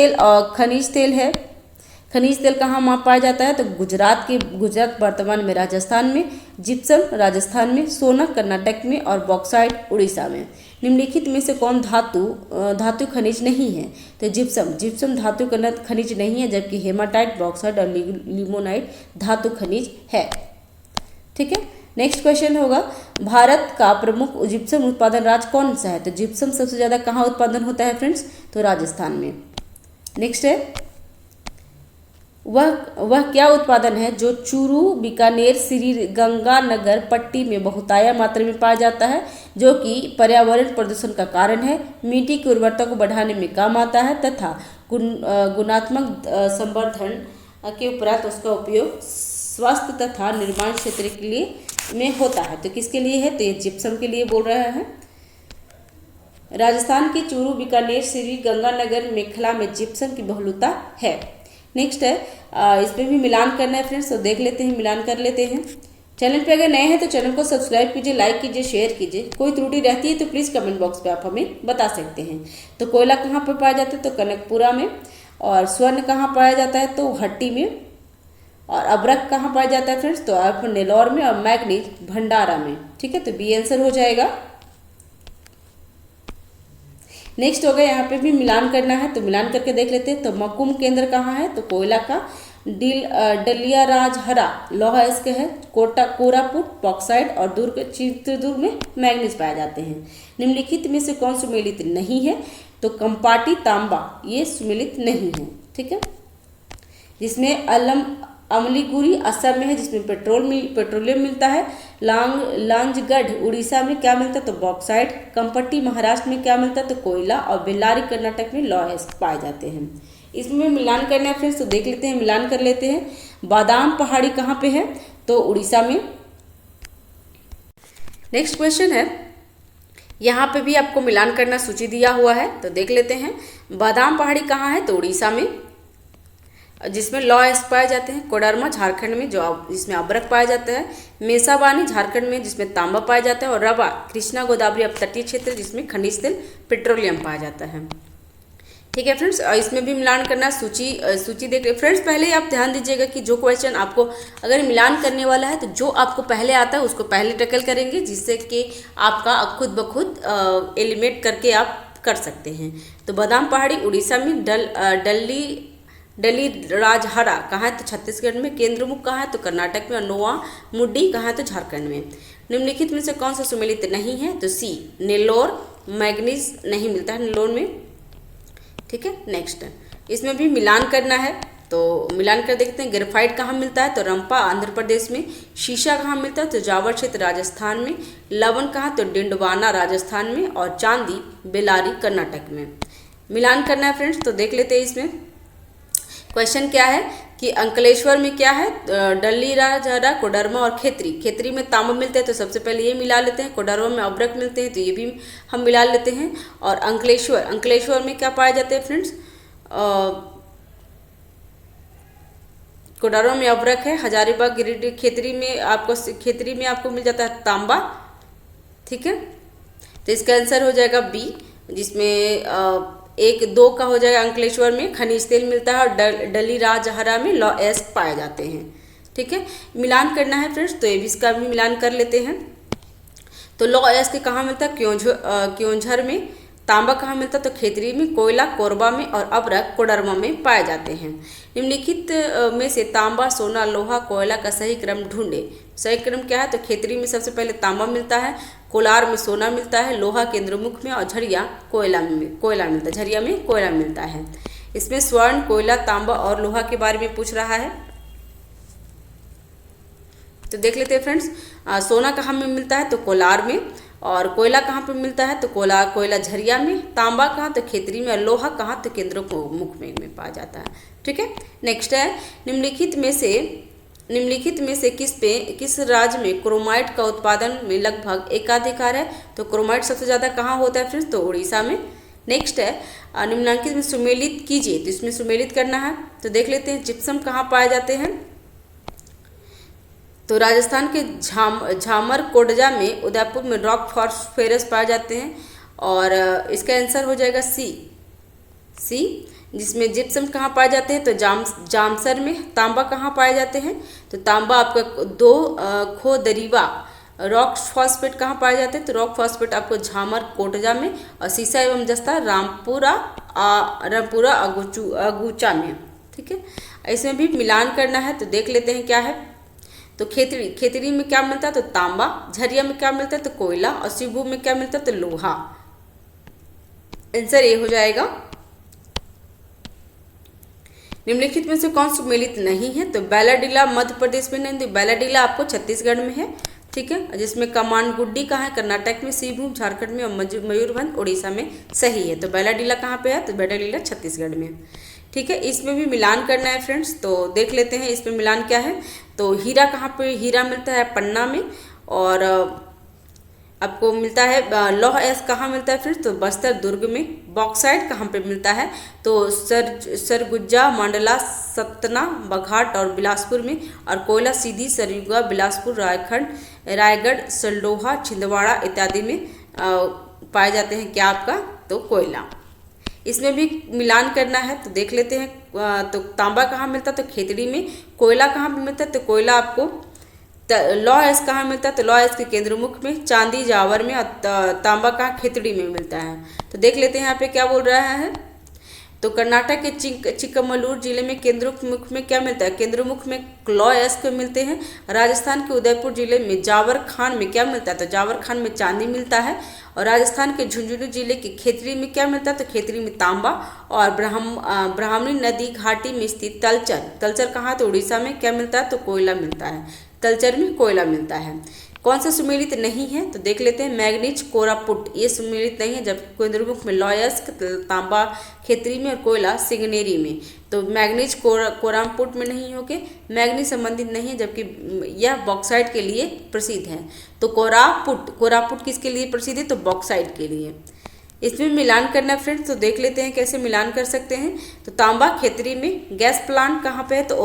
तेल है। खनिज तेल कहाँ पाया जाता है, तो गुजरात वर्तमान में, राजस्थान में, जिप्सम राजस्थान में, सोना कर्नाटक में और बॉक्साइट उड़ीसा में। निम्नलिखित में से कौन धातु खनिज नहीं है, तो जिप्सम धातु खनिज नहीं है, जबकि हेमाटाइट, बॉक्साइट और लिमोनाइट धातु खनिज है। ठीक है, नेक्स्ट क्वेश्चन होगा, भारत का प्रमुख जिप्सम उत्पादन राज्य कौन सा है। तो जिप्सम सबसे ज़्यादा कहाँ उत्पादन होता है फ्रेंड्स, तो राजस्थान में। नेक्स्ट है, वह क्या उत्पादन है जो चूरू, बीकानेर, श्री गंगानगर पट्टी में बहुतायत मात्रा में पाया जाता है, जो कि पर्यावरण प्रदूषण का कारण है, मिट्टी की उर्वरता को बढ़ाने में काम आता है तथा गुणात्मक संवर्धन के उपरांत उसका उपयोग स्वास्थ्य तथा निर्माण क्षेत्र के लिए में होता है। तो किसके लिए है, तो ये जिप्सम के लिए बोल रहा है। राजस्थान के चूरू, बीकानेर, श्री गंगानगर, मेखला में जिप्सम की बहुलता है। नेक्स्ट है, इसमें भी मिलान करना है फ्रेंड्स, तो देख लेते हैं, मिलान कर लेते हैं। चैनल पे अगर नए हैं तो चैनल को सब्सक्राइब कीजिए, लाइक कीजिए, शेयर कीजिए। कोई त्रुटि रहती है तो प्लीज़ कमेंट बॉक्स पे आप हमें बता सकते हैं। तो कोयला कहाँ पर पाया जाता है? तो कनकपुरा में। और स्वर्ण कहाँ पाया जाता है? तो हट्टी में। और अब्रक कहाँ पाया जाता है फ्रेंड्स? तो आप नेल्लौर में। और मैग्नीज भंडारा में। ठीक है, तो बी आंसर हो जाएगा। नेक्स्ट हो गया, यहाँ पे भी मिलान करना है तो मिलान करके देख लेते हैं। तो मकुम केंद्र कहाँ है? तो कोयला का। डलिया राजहरा लोहा इसके है। कोरापुट बॉक्साइट। और दुर्ग चित्रदुर्ग में मैग्नीज पाए जाते हैं। निम्नलिखित में से कौन सुमेलित नहीं है? तो कंपाटी तांबा ये सुमेलित नहीं है। ठीक है, जिसमें अमलीगुरी असम में है, जिसमें पेट्रोलियम मिलता है। लांजगढ़ उड़ीसा में क्या मिलता है? तो बॉक्साइट। कंपट्टी महाराष्ट्र में क्या मिलता है? तो कोयला। और बेल्लारी कर्नाटक में लौह पाए जाते हैं। इसमें मिलान करना है फ्रेंड्स, तो देख लेते हैं, मिलान कर लेते हैं। बादाम पहाड़ी कहाँ पे है? तो उड़ीसा में। नेक्स्ट क्वेश्चन है, यहाँ पे भी आपको मिलान करना सूची दिया हुआ है तो देख लेते हैं। बादाम पहाड़ी कहाँ है? तो उड़ीसा में, जिसमें लॉ पाए जाते हैं। कोडरमा झारखंड में, जिसमें अब्रक पाया जाता है। मेसाबानी झारखंड में, जिसमें तांबा पाया जाता है। और रवा कृष्णा गोदावरी अपतटीय क्षेत्र, जिसमें खनिज तेल पेट्रोलियम पाया जाता है। ठीक है फ्रेंड्स, इसमें भी मिलान करना सूची देख रहे फ्रेंड्स। पहले ही आप ध्यान दीजिएगा कि जो क्वेश्चन आपको अगर मिलान करने वाला है तो जो आपको पहले आता है उसको पहले टैकल करेंगे, जिससे कि आपका खुद ब खुद एलिमिनेट करके आप कर सकते हैं। तो बादाम पहाड़ी उड़ीसा में। डली राजहरा कहाँ है? तो छत्तीसगढ़ में। केंद्रमुख कहाँ है? तो कर्नाटक में। और नोआ मुड्डी कहाँ है? तो झारखंड में। निम्नलिखित में से कौन सा सुमेलित नहीं है? तो सी नेल्लौर। मैग्नीज नहीं मिलता है नेल्लौर में। ठीक है, नेक्स्ट इसमें भी मिलान करना है तो मिलान कर देखते हैं। ग्रेफाइट कहाँ मिलता है? तो रंपा आंध्र प्रदेश में। शीशा कहाँ मिलता है? तो जावर क्षेत्र राजस्थान में। लवण कहाँ? तो डिंडवाना राजस्थान में। और चांदी बेलारी कर्नाटक में। मिलान करना है फ्रेंड्स, तो देख लेते हैं। इसमें क्वेश्चन क्या है कि अंकलेश्वर में क्या है? डल्ली राजहरा, कोडरमा और खेतरी में तांबा मिलते हैं तो सबसे पहले ये मिला लेते हैं। कोडरमा में अब्रक मिलते हैं तो ये भी हम मिला लेते हैं। और अंकलेश्वर में क्या पाए जाते हैं फ्रेंड्स? कोडरमा में अब्रक है। हजारीबाग गिरिडीह खेतरी में आपको मिल जाता है तांबा। ठीक है, तो इसका आंसर हो जाएगा बी, जिसमें 1-2 का हो जाएगा। अंकलेश्वर में खनिज तेल मिलता है। और डली राजहरा में लॉ पाए जाते हैं। ठीक है, मिलान करना है फ्रेंड्स, तो इसका भी मिलान कर लेते हैं। तो लॉ के कहाँ मिलता है? क्योंझर में। तांबा कहाँ मिलता है? तो खेतरी में। कोयला कोरबा में। और अब्रक कोडरमा में पाए जाते हैं। निम्नलिखित में से तांबा, सोना, लोहा, कोयला का सही क्रम ढूंढे। सही क्रम क्या है? तो खेतरी में सबसे पहले तांबा मिलता है। कोलार में सोना मिलता है। लोहा केंद्रमुख में। और झरिया कोयला मिलता है। झरिया में कोयला मिलता है। इसमें स्वर्ण, कोयला, तांबा और लोहा के बारे में पूछ रहा है तो देख लेते हैं फ्रेंड्स। सोना कहाँ में मिलता है? तो कोलार में। और कोयला कहाँ पे मिलता है? तो कोयला झरिया में। तांबा कहाँ? तो खेतरी में। और लोहा कहाँ? तो केंद्रमुख में पाया जाता है। ठीक है, नेक्स्ट है, निम्नलिखित में से किस राज्य में क्रोमाइट का उत्पादन में लगभग एकाधिकार है? तो क्रोमाइट सबसे ज़्यादा कहाँ होता है फ्रेंड्स? तो उड़ीसा में। नेक्स्ट है, निम्नलिखित में सुमेलित कीजिए, तो इसमें सुमेलित करना है तो देख लेते हैं। जिप्सम कहाँ पाए जाते हैं? तो राजस्थान के झामर कोडजा में। उदयपुर में रॉक फॉस्फेरस पाए जाते हैं। और इसका आंसर हो जाएगा सी, जिसमें जिप्सम कहाँ पाए जाते हैं? तो जामसर में। तांबा कहाँ पाए जाते हैं? तो तांबा आपका 2 खोदरीवा। रॉक फॉस्फेट कहाँ पाए जाते हैं? तो रॉक फॉस्फेट आपको झामर कोटजा में। और सीसा एवं जस्ता रामपुरा अगुचा में। ठीक है, इसमें भी मिलान करना है तो देख लेते हैं क्या है। तो खेतरी में क्या मिलता है? तो तांबा। झरिया में क्या मिलता है? तो कोयला। और शिवभूम में क्या मिलता है? तो लोहा। आंसर ए हो जाएगा। निम्नलिखित में से कौन सुमेलित नहीं है? तो बैलाडीला मध्य प्रदेश में नहीं, तो बैलाडीला आपको छत्तीसगढ़ में है। ठीक है, जिसमें कमानगुड्डी कहाँ है? कर्नाटक में। शिवभूम झारखंड में। और मयूरभंज उड़ीसा में सही है। तो बैलाडीला कहाँ पे है? तो बैलाडीला छत्तीसगढ़ में। ठीक है, इसमें भी मिलान करना है फ्रेंड्स, तो देख लेते हैं इसमें मिलान क्या है। तो हीरा कहाँ पे हीरा मिलता है? पन्ना में। और आपको मिलता है लौह अयस्क कहाँ मिलता है फ्रेंड्स, तो बस्तर दुर्ग में। बॉक्साइट कहाँ पे मिलता है, तो सरगुजा, मंडला, सतना, बघाट और बिलासपुर में। और कोयला सीधी, सरगुजा, बिलासपुर, रायगढ़, सलडोहा, छिंदवाड़ा इत्यादि में पाए जाते हैं क्या आपका, तो कोयला। इसमें भी मिलान करना है तो देख लेते हैं। तो तांबा कहाँ मिलता है, तो खेतड़ी में। कोयला कहाँ पे मिलता है, तो कोयला आपको लौह अयस्क कहाँ मिलता है, तो लौह अयस्क के केंद्रमुख में। चांदी जावर में। और तांबा कहाँ, खेतड़ी में मिलता है। तो देख लेते हैं यहाँ पे क्या बोल रहा है। तो कर्नाटक के चिक्कमगलूर जिले में केंद्रमुख में क्या मिलता है, केंद्रमुख में लौह अयस्क मिलते हैं। राजस्थान के उदयपुर जिले में जावर खान में क्या मिलता है, तो जावर खान में चांदी मिलता है। और राजस्थान के झुंझुनू जिले के खेतरी में क्या मिलता है, तो खेतरी में तांबा। और ब्राह्मणी नदी घाटी में स्थित तलचर कहाँ, तो उड़ीसा में क्या मिलता है, तो कोयला मिलता है। तलचर में कोयला मिलता है। कौन सा सुमेलित नहीं है, तो देख लेते हैं। मैग्नीज, कोरापुट ये सुमेलित नहीं है, जबकि केंद्रमुख में लौह अयस्क, तांबा खेतरी में और कोयला सिंगनेरी में। तो मैग्नीज कोरापुट में नहीं होके मैग्नीज संबंधित नहीं है, जबकि यह बॉक्साइट के लिए प्रसिद्ध है। तो कोरापुट किसके लिए प्रसिद्ध है, तो बॉक्साइट के लिए। इसमें मिलान करना फ्रेंड्स, तो देख लेते हैं कैसे मिलान कर सकते हैं। तो तांबा खेतरी में। गैस प्लांट कहाँ पे है, तो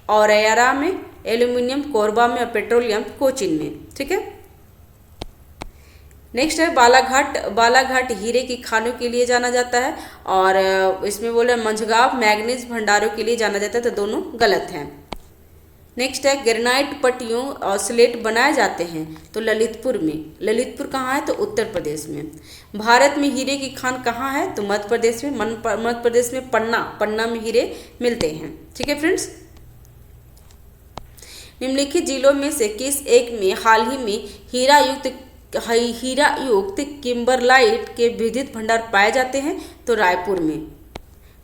औरैया में। एल्यूमिनियम कोरबा में। और पेट्रोलियम कोचिन में। ठीक है। नेक्स्ट है बालाघाट हीरे की खानों के लिए जाना जाता है। और इसमें बोले मंझगांव मैग्नीज भंडारों के लिए जाना जाता है, तो दोनों गलत हैं। नेक्स्ट है ग्रेनाइट पट्टियों और स्लेट बनाए जाते हैं, तो ललितपुर में। ललितपुर कहाँ है, तो उत्तर प्रदेश में। भारत में हीरे की खान कहाँ है, तो मध्य प्रदेश में। मध्य प्रदेश में पन्ना में हीरे मिलते हैं। ठीक है फ्रेंड्स। निम्नलिखित जिलों में से किस एक में हाल ही में हीरा युक्त किम्बरलाइट के विद्युत भंडार पाए जाते हैं, तो रायपुर में।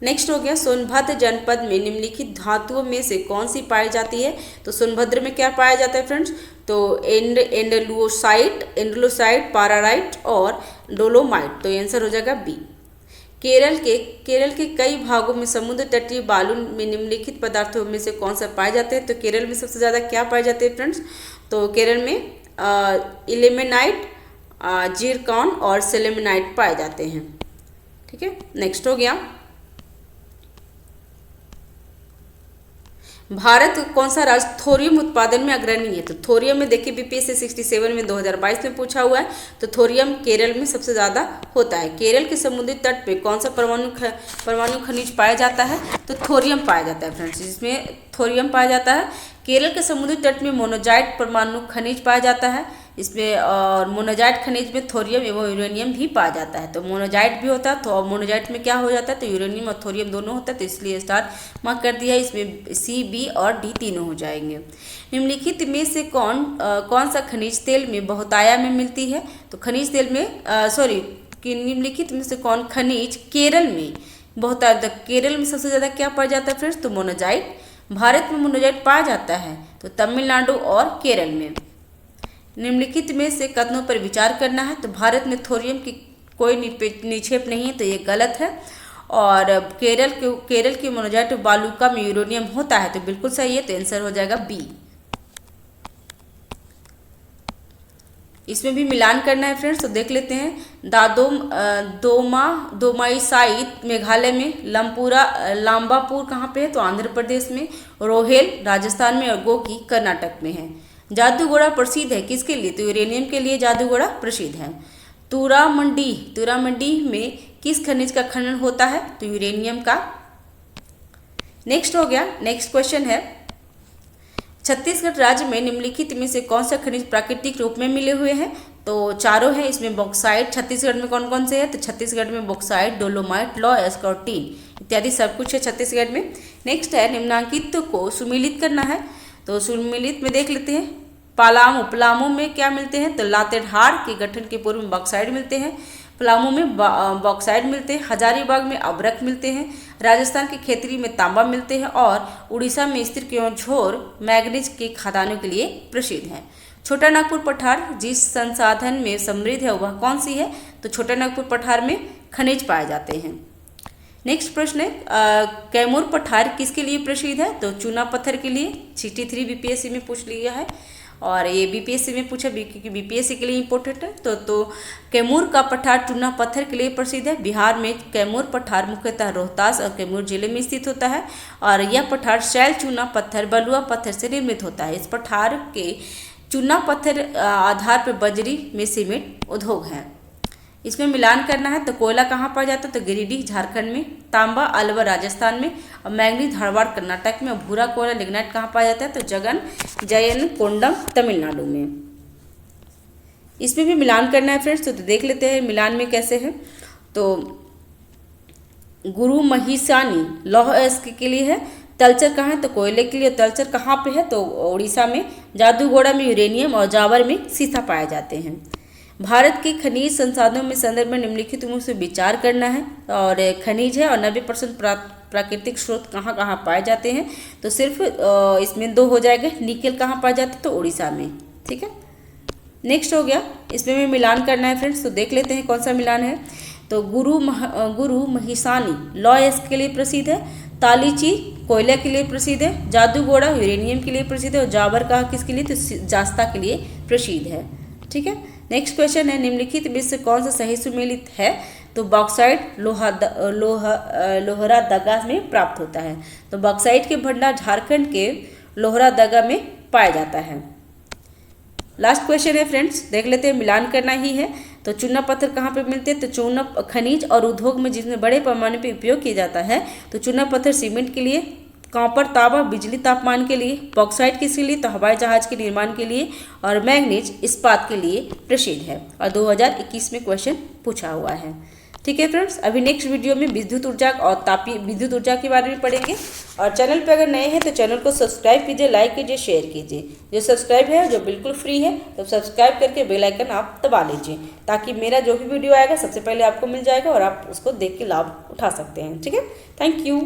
नेक्स्ट हो गया सोनभद्र जनपद में निम्नलिखित धातुओं में से कौन सी पाई जाती है, तो सोनभद्र में क्या पाया जाता है फ्रेंड्स, तो एंडलोसाइट, पाराराइट और डोलोमाइट। तो आंसर हो जाएगा बी। केरल के कई भागों में समुद्र तटीय बालू में निम्नलिखित पदार्थों में से कौन सा पाए जाते हैं, तो केरल में सबसे ज़्यादा क्या पाए जाते हैं फ्रेंड्स, तो केरल में इल्मेनाइट, जिरकॉन और सेलेमेनाइट पाए जाते हैं। ठीक है। नेक्स्ट हो गया भारत कौन सा राज्य थोरियम उत्पादन में अग्रणी है, तो थोरियम में देखिए बीपीएससी 67 में 2022 में पूछा हुआ है। तो थोरियम केरल में सबसे ज़्यादा होता है। केरल के समुद्री तट पे कौन सा परमाणु खनिज पाया जाता है, तो थोरियम पाया जाता है फ्रेंड्स। जिसमें थोरियम पाया जाता है। केरल के समुद्री तट में मोनोजाइट परमाणु खनिज पाया जाता है इसमें। और मोनोजाइट खनिज में थोरियम एवं यूरेनियम भी पाया जाता है। तो मोनोजाइट भी होता है, तो मोनोजाइट में क्या हो जाता है, तो यूरेनियम और थोरियम दोनों होता है, तो इसलिए स्टार मार्क कर दिया। इसमें सी, बी और डी तीनों हो जाएंगे। निम्नलिखित में से कौन सा खनिज तेल में बहुताया में मिलती है, तो खनिज तेल में निम्नलिखित में से कौन खनिज केरल में बहुतायत, केरल में सबसे ज़्यादा क्या पाया जाता है फ्रेंड्स, तो मोनोजाइट। भारत में मोनोजाइट पाया जाता है तो तमिलनाडु और केरल में। निम्नलिखित में से कथनों पर विचार करना है, तो भारत में थोरियम की कोई निक्षेप नहीं है, तो ये गलत है। और केरल की मोनोजाइट बालुका में यूरेनियम होता है, तो बिल्कुल सही है, तो आंसर हो जाएगा बी। इसमें भी मिलान करना है फ्रेंड्स, तो देख लेते हैं। दोमाईसाई मेघालय में। लांबापुर कहाँ पे है, तो आंध्र प्रदेश में। रोहेल राजस्थान में और गोकी कर्नाटक में है। जादूगोड़ा प्रसिद्ध है किसके लिए, तो यूरेनियम के लिए जादूगोड़ा प्रसिद्ध है। तुरामंडी में किस खनिज का खनन होता है, तो यूरेनियम का। नेक्स्ट हो गया, नेक्स्ट क्वेश्चन है छत्तीसगढ़ राज्य में निम्नलिखित में से कौन सा खनिज प्राकृतिक रूप में मिले हुए हैं, तो चारों हैं इसमें। बॉक्साइट छत्तीसगढ़ में कौन कौन से है, तो छत्तीसगढ़ में बॉक्साइट, डोलोमाइट, लौह अयस्क और टीन इत्यादि सब कुछ है छत्तीसगढ़ में। नेक्स्ट है निम्नांकित को सुमिलित करना है, तो सुमिलित में देख लेते हैं। पलामू में क्या मिलते हैं, तो लातेहार के गठन के पूर्व में बॉक्साइट मिलते हैं। पलामू में बॉक्साइट मिलते हैं। हजारीबाग में अभ्रक मिलते हैं। राजस्थान के खेतरी में तांबा मिलते हैं। और उड़ीसा में स्थिर क्योंझोर मैग्नीज के खदानों के लिए प्रसिद्ध है। छोटा नागपुर पठार जिस संसाधन में समृद्ध है वह कौन सी है, तो छोटा नागपुर पठार में खनिज पाए जाते हैं। नेक्स्ट प्रश्न है कैमूर पठार किसके लिए प्रसिद्ध है, तो चूना पत्थर के लिए। 63 बीपीएससी में पूछ लिया है। और ये बीपीएससी में पूछा क्योंकि बीपीएससी के लिए इंपॉर्टेंट है। तो कैमूर का पठार चूना पत्थर के लिए प्रसिद्ध है। बिहार में कैमूर पठार मुख्यतः रोहतास और कैमूर जिले में स्थित होता है और यह पठार शैल चूना पत्थर बलुआ पत्थर से निर्मित होता है। इस पठार के चूना पत्थर आधार पर बजरी में सीमेंट उद्योग है। इसमें मिलान करना है तो कोयला कहाँ पाया जाता है तो गिरिडीह झारखंड में, तांबा अलवर राजस्थान में और मैंगनीज धारवाड़ कर्नाटक में, और भूरा कोयला लिग्नाइट कहाँ पाया जाता है तो जयन कोंडम तमिलनाडु में। इसमें भी मिलान करना है फ्रेंड्स, तो देख लेते हैं मिलान में कैसे है। तो गुरु महिसानी लौह अयस्क के लिए है, तलचर कहाँ है तो कोयले के लिए, तलचर कहाँ पे है तो उड़ीसा में, जादूगोड़ा में यूरेनियम और जावर में सीसा पाए जाते हैं। भारत के खनिज संसाधनों में संदर्भ में निम्नलिखित उम्र से विचार करना है और खनिज है और 90% प्राकृतिक स्रोत कहाँ कहाँ पाए जाते हैं तो सिर्फ इसमें 2 हो जाएगा। निकेल कहाँ पाए जाते हैं तो उड़ीसा में, ठीक है। नेक्स्ट हो गया, इसमें भी मिलान करना है फ्रेंड्स, तो देख लेते हैं कौन सा मिलान है। तो गुरु महिसानी लौह अयस्क के लिए प्रसिद्ध है, तालीची कोयले के लिए प्रसिद्ध है, जादूगोड़ा यूरेनियम के लिए प्रसिद्ध है और जावर कहा किसके लिए तो जास्ता के लिए प्रसिद्ध है, ठीक है। नेक्स्ट क्वेश्चन है, निम्नलिखित में से कौन सा सही सुमेलित है तो बॉक्साइट लोहरादगा में प्राप्त होता है। तो बॉक्साइट के भंडार झारखंड के लोहरादगा में पाया जाता है। लास्ट क्वेश्चन है फ्रेंड्स, देख लेते हैं, मिलान करना ही है। तो चूना पत्थर कहाँ पे मिलते हैं तो चूना खनिज और उद्योग में जिसमें बड़े पैमाने पे उपयोग किया जाता है तो चूना पत्थर सीमेंट के लिए, कॉपर तांबा बिजली तापमान के लिए, बॉक्साइट किसके लिए तो हवाई जहाज के निर्माण के लिए और मैंगनीज इस्पात के लिए प्रसिद्ध है और 2021 में क्वेश्चन पूछा हुआ है, ठीक है फ्रेंड्स। अभी नेक्स्ट वीडियो में विद्युत ऊर्जा और तापीय विद्युत ऊर्जा के बारे में पढ़ेंगे और चैनल पर अगर नए हैं तो चैनल को सब्सक्राइब कीजिए, लाइक कीजिए, शेयर कीजिए। जो सब्सक्राइब है जो बिल्कुल फ्री है तो सब्सक्राइब करके बेल आइकन आप दबा लीजिए ताकि मेरा जो भी वीडियो आएगा सबसे पहले आपको मिल जाएगा और आप उसको देख के लाभ उठा सकते हैं, ठीक है। Thank you.